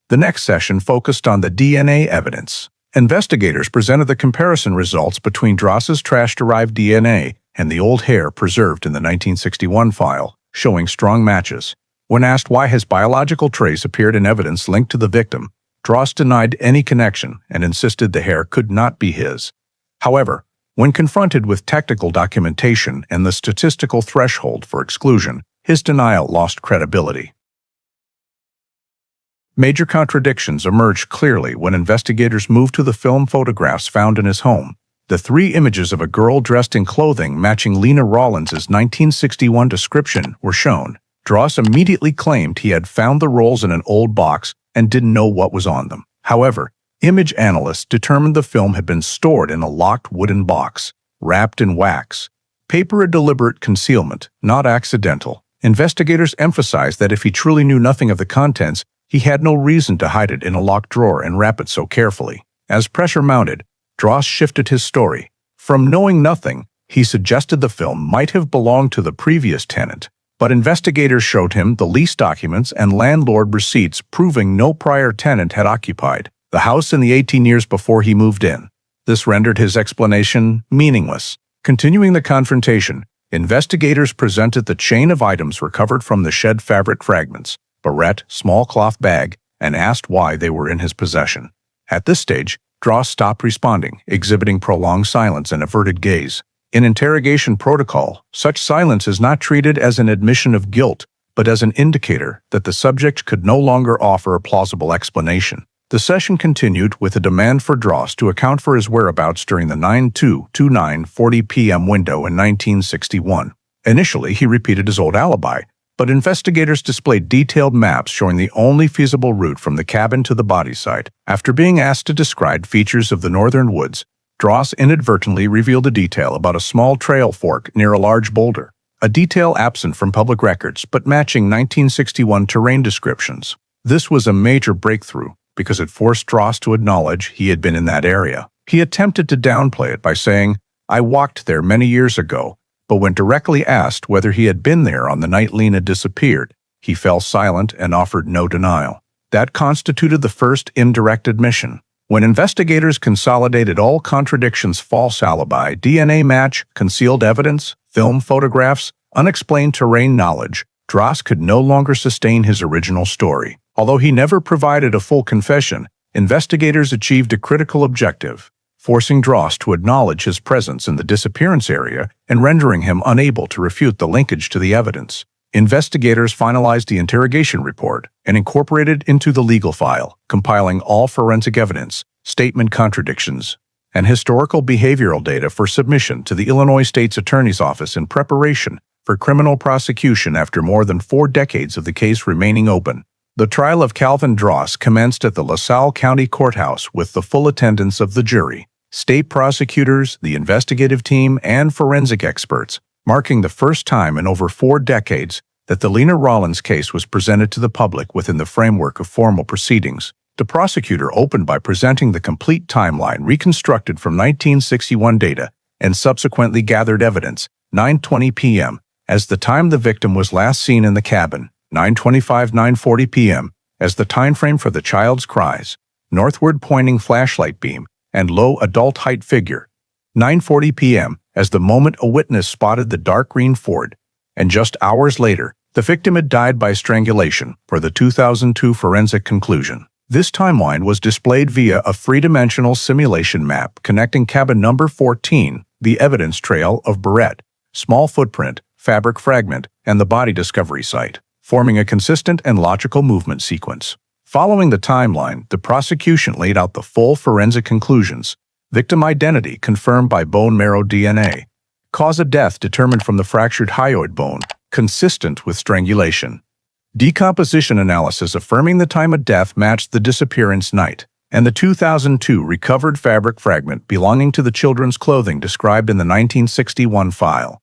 The next session focused on the DNA evidence. Investigators presented the comparison results between Dross's trash-derived DNA and the old hair preserved in the 1961 file, showing strong matches. When asked why his biological trace appeared in evidence linked to the victim, Dross denied any connection and insisted the hair could not be his. However, when confronted with technical documentation and the statistical threshold for exclusion, his denial lost credibility. Major contradictions emerged clearly when investigators moved to the film photographs found in his home. The three images of a girl dressed in clothing matching Lena Rawlins' 1961 description were shown. Dross immediately claimed he had found the rolls in an old box and didn't know what was on them. However, image analysts determined the film had been stored in a locked wooden box, wrapped in wax. Paper a deliberate concealment, not accidental. Investigators emphasized that if he truly knew nothing of the contents, he had no reason to hide it in a locked drawer and wrap it so carefully. As pressure mounted, Dross shifted his story. From knowing nothing, he suggested the film might have belonged to the previous tenant, but investigators showed him the lease documents and landlord receipts proving no prior tenant had occupied the house in the 18 years before he moved in. This rendered his explanation meaningless. Continuing the confrontation, investigators presented the chain of items recovered from the shed fabric fragments, barrette, small cloth bag, and asked why they were in his possession. At this stage, Dross stopped responding, exhibiting prolonged silence and averted gaze. In interrogation protocol, such silence is not treated as an admission of guilt, but as an indicator that the subject could no longer offer a plausible explanation. The session continued with a demand for Dross to account for his whereabouts during the 9:02 to 9:40 p.m. window in 1961. Initially, he repeated his old alibi, but investigators displayed detailed maps showing the only feasible route from the cabin to the body site. After being asked to describe features of the northern woods, Dross inadvertently revealed a detail about a small trail fork near a large boulder, a detail absent from public records but matching 1961 terrain descriptions. This was a major breakthrough because it forced Dross to acknowledge he had been in that area. He attempted to downplay it by saying, "I walked there many years ago," but when directly asked whether he had been there on the night Lena disappeared, he fell silent and offered no denial. That constituted the first indirect admission. When investigators consolidated all contradictions, false alibi, DNA match, concealed evidence, film photographs, unexplained terrain knowledge, Dross could no longer sustain his original story. Although he never provided a full confession, investigators achieved a critical objective, forcing Dross to acknowledge his presence in the disappearance area and rendering him unable to refute the linkage to the evidence. Investigators finalized the interrogation report and incorporated it into the legal file, compiling all forensic evidence, statement contradictions, and historical behavioral data for submission to the Illinois State's Attorney's Office in preparation for criminal prosecution after more than 4 decades of the case remaining open. The trial of Calvin Dross commenced at the LaSalle County Courthouse with the full attendance of the jury, state prosecutors, the investigative team, and forensic experts, marking the first time in over 4 decades that the Lena Rawlins case was presented to the public within the framework of formal proceedings. The prosecutor opened by presenting the complete timeline reconstructed from 1961 data and subsequently gathered evidence, 9:20 p.m., as the time the victim was last seen in the cabin, 9:25-9:40 p.m., as the timeframe for the child's cries, northward pointing flashlight beam, and low adult height figure, 9:40 p.m., as the moment a witness spotted the dark green Ford, and just hours later, the victim had died by strangulation for the 2002 forensic conclusion. This timeline was displayed via a three-dimensional simulation map connecting cabin number 14, the evidence trail of barrette, small footprint, fabric fragment, and the body discovery site, forming a consistent and logical movement sequence. Following the timeline, the prosecution laid out the full forensic conclusions. Victim identity confirmed by bone marrow DNA. Cause of death determined from the fractured hyoid bone, consistent with strangulation. Decomposition analysis affirming the time of death matched the disappearance night, and the 2002 recovered fabric fragment belonging to the children's clothing described in the 1961 file.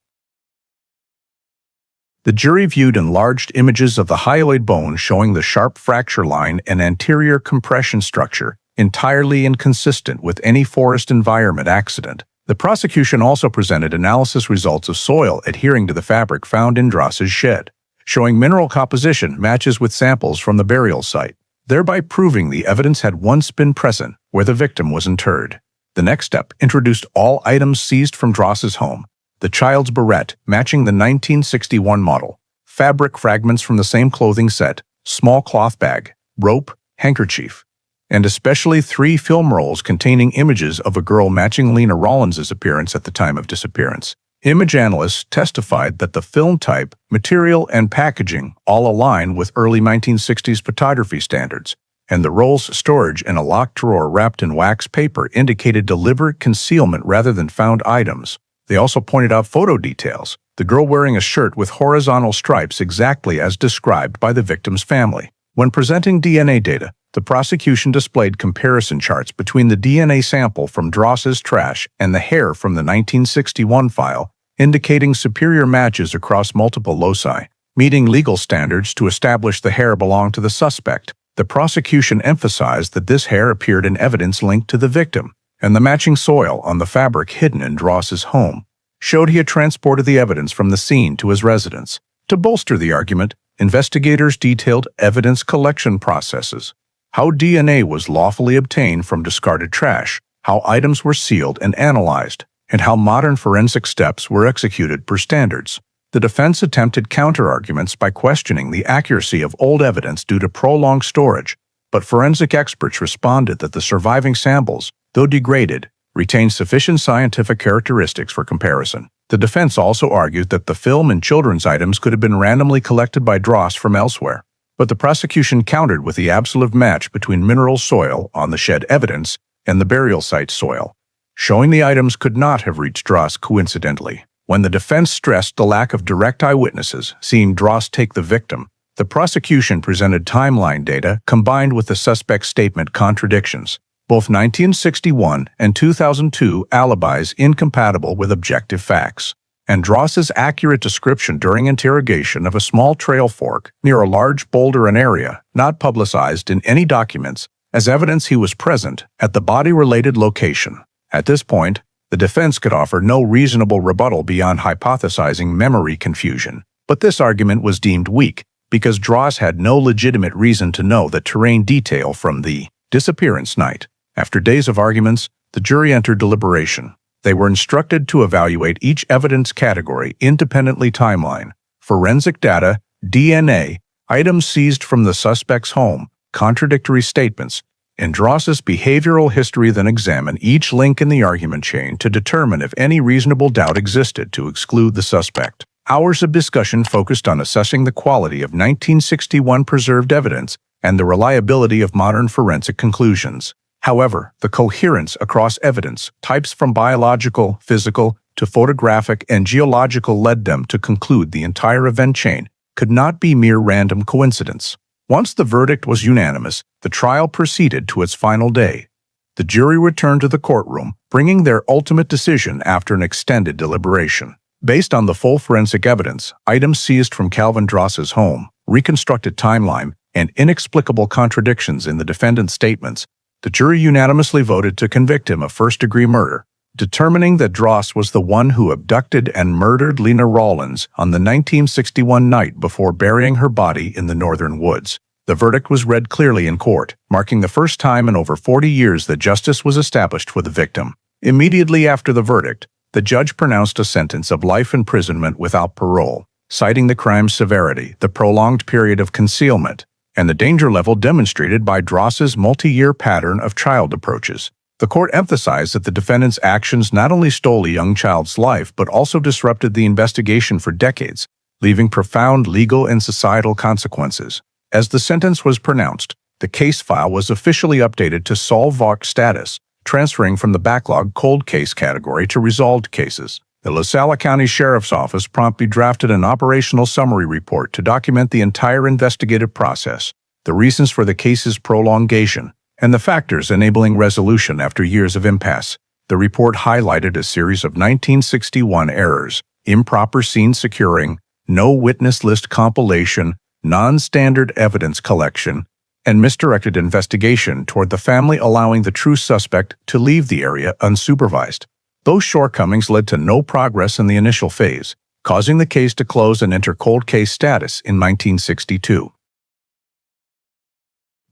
The jury viewed enlarged images of the hyoid bone showing the sharp fracture line and anterior compression structure, entirely inconsistent with any forest environment accident. The prosecution also presented analysis results of soil adhering to the fabric found in Dross's shed, showing mineral composition matches with samples from the burial site, thereby proving the evidence had once been present where the victim was interred. The next step introduced all items seized from Dross's home: the child's barrette matching the 1961 model, fabric fragments from the same clothing set, small cloth bag, rope, handkerchief, and especially 3 film rolls containing images of a girl matching Lena Rollins' appearance at the time of disappearance. Image analysts testified that the film type, material, and packaging all align with early 1960s photography standards, and the roll's storage in a locked drawer wrapped in wax paper indicated deliberate concealment rather than found items. They also pointed out photo details, the girl wearing a shirt with horizontal stripes exactly as described by the victim's family. When presenting DNA data, the prosecution displayed comparison charts between the DNA sample from Dross's trash and the hair from the 1961 file, indicating superior matches across multiple loci, meeting legal standards to establish the hair belonged to the suspect. The prosecution emphasized that this hair appeared in evidence linked to the victim, and the matching soil on the fabric hidden in Dross's home showed he had transported the evidence from the scene to his residence. To bolster the argument, investigators detailed evidence collection processes, how DNA was lawfully obtained from discarded trash, how items were sealed and analyzed, and how modern forensic steps were executed per standards. The defense attempted counter-arguments by questioning the accuracy of old evidence due to prolonged storage, but forensic experts responded that the surviving samples, though degraded, retained sufficient scientific characteristics for comparison. The defense also argued that the film and children's items could have been randomly collected by Dross from elsewhere, but the prosecution countered with the absolute match between mineral soil on the shed evidence and the burial site soil, showing the items could not have reached Dross coincidentally. When the defense stressed the lack of direct eyewitnesses seeing Dross take the victim, the prosecution presented timeline data combined with the suspect's statement contradictions, both 1961 and 2002 alibis incompatible with objective facts, and Dross's accurate description during interrogation of a small trail fork near a large boulder and area not publicized in any documents as evidence he was present at the body-related location. At this point, the defense could offer no reasonable rebuttal beyond hypothesizing memory confusion, but this argument was deemed weak because Dross had no legitimate reason to know the terrain detail from the disappearance night. After days of arguments, the jury entered deliberation. They were instructed to evaluate each evidence category independently: timeline, forensic data, DNA, items seized from the suspect's home, contradictory statements, and Dross's behavioral history, then examine each link in the argument chain to determine if any reasonable doubt existed to exclude the suspect. Hours of discussion focused on assessing the quality of 1961 preserved evidence and the reliability of modern forensic conclusions. However, the coherence across evidence types from biological, physical, to photographic and geological led them to conclude the entire event chain could not be mere random coincidence. Once the verdict was unanimous, the trial proceeded to its final day. The jury returned to the courtroom, bringing their ultimate decision after an extended deliberation. Based on the full forensic evidence, items seized from Calvin Dross's home, reconstructed timeline, and inexplicable contradictions in the defendant's statements, the jury unanimously voted to convict him of first-degree murder, determining that Dross was the one who abducted and murdered Lena Rollins on the 1961 night before burying her body in the northern woods. The verdict was read clearly in court, marking the first time in over 40 years that justice was established for the victim. Immediately after the verdict, the judge pronounced a sentence of life imprisonment without parole, citing the crime's severity, the prolonged period of concealment, and the danger level demonstrated by Dross's multi-year pattern of child approaches. The court emphasized that the defendant's actions not only stole a young child's life but also disrupted the investigation for decades, leaving profound legal and societal consequences. As the sentence was pronounced, the case file was officially updated to solved status, transferring from the backlog cold case category to resolved cases. The LaSalle County Sheriff's Office promptly drafted an operational summary report to document the entire investigative process, the reasons for the case's prolongation, and the factors enabling resolution after years of impasse. The report highlighted a series of 1961 errors: improper scene securing, no witness list compilation, non-standard evidence collection, and misdirected investigation toward the family, allowing the true suspect to leave the area unsupervised. Those shortcomings led to no progress in the initial phase, causing the case to close and enter cold case status in 1962.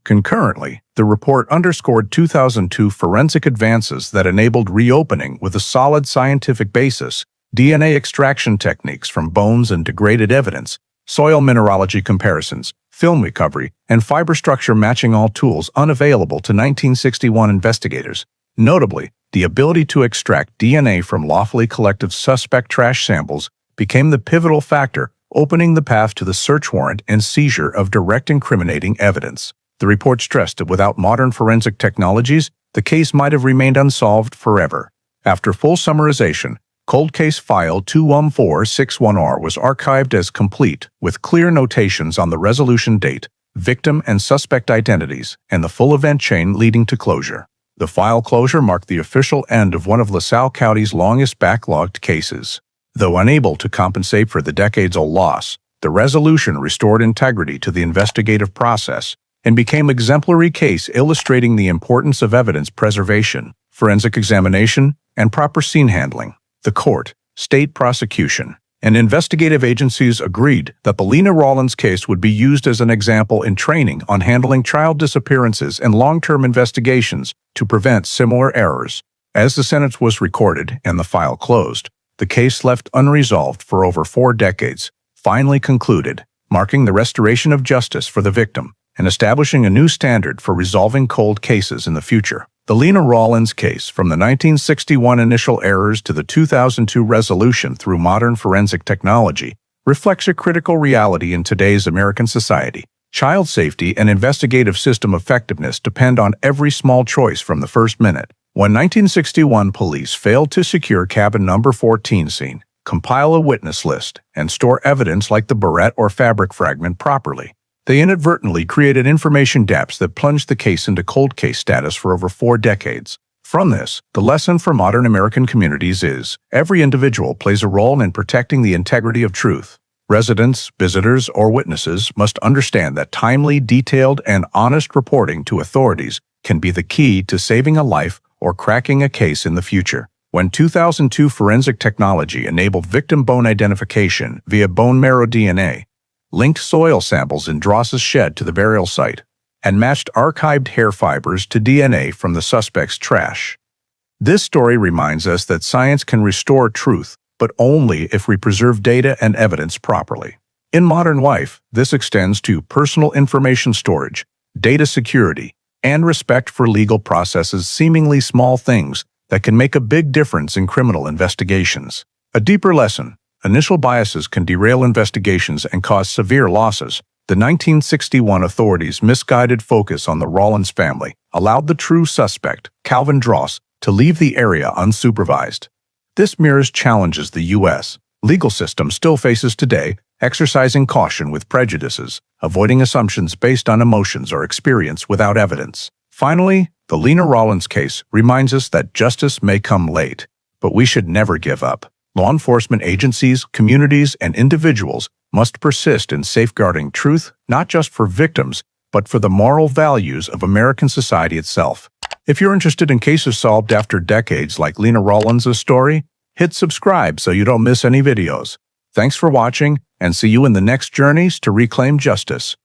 Concurrently, the report underscored 2002 forensic advances that enabled reopening with a solid scientific basis: DNA extraction techniques from bones and degraded evidence, soil mineralogy comparisons, film recovery, and fiber structure matching, all tools unavailable to 1961 investigators. Notably, the ability to extract DNA from lawfully collected suspect trash samples became the pivotal factor, opening the path to the search warrant and seizure of direct incriminating evidence. The report stressed that without modern forensic technologies, the case might have remained unsolved forever. After full summarization, Cold Case File 21461R was archived as complete, with clear notations on the resolution date, victim and suspect identities, and the full event chain leading to closure. The file closure marked the official end of one of LaSalle County's longest backlogged cases. Though unable to compensate for the decades-old loss, the resolution restored integrity to the investigative process and became an exemplary case illustrating the importance of evidence preservation, forensic examination, and proper scene handling. The court, state prosecution, and investigative agencies agreed that the Lena Rollins case would be used as an example in training on handling child disappearances and long-term investigations to prevent similar errors. As the sentence was recorded and the file closed, the case left unresolved for over 4 decades, finally concluded, marking the restoration of justice for the victim and establishing a new standard for resolving cold cases in the future. The Lena Rollins case, from the 1961 initial errors to the 2002 resolution through modern forensic technology, reflects a critical reality in today's American society. Child safety and investigative system effectiveness depend on every small choice from the first minute. When 1961 police failed to secure cabin number 14 scene, compile a witness list, and store evidence like the barrette or fabric fragment properly, they inadvertently created information gaps that plunged the case into cold case status for over 4 decades. From this, the lesson for modern American communities is, every individual plays a role in protecting the integrity of truth. Residents, visitors, or witnesses must understand that timely, detailed, and honest reporting to authorities can be the key to saving a life or cracking a case in the future. When 2002 forensic technology enabled victim bone identification via bone marrow DNA, linked soil samples in Dross's shed to the burial site, and matched archived hair fibers to DNA from the suspect's trash. This story reminds us that science can restore truth, but only if we preserve data and evidence properly. In modern life, this extends to personal information storage, data security, and respect for legal processes, seemingly small things that can make a big difference in criminal investigations. A deeper lesson: initial biases can derail investigations and cause severe losses. The 1961 authorities' misguided focus on the Rollins family allowed the true suspect, Calvin Dross, to leave the area unsupervised. This mirrors challenges the U.S. legal system still faces today, exercising caution with prejudices, avoiding assumptions based on emotions or experience without evidence. Finally, the Lena Rollins case reminds us that justice may come late, but we should never give up. Law enforcement agencies, communities, and individuals must persist in safeguarding truth, not just for victims, but for the moral values of American society itself. If you're interested in cases solved after decades like Lena Rollins' story, hit subscribe so you don't miss any videos. Thanks for watching, and see you in the next journeys to reclaim justice.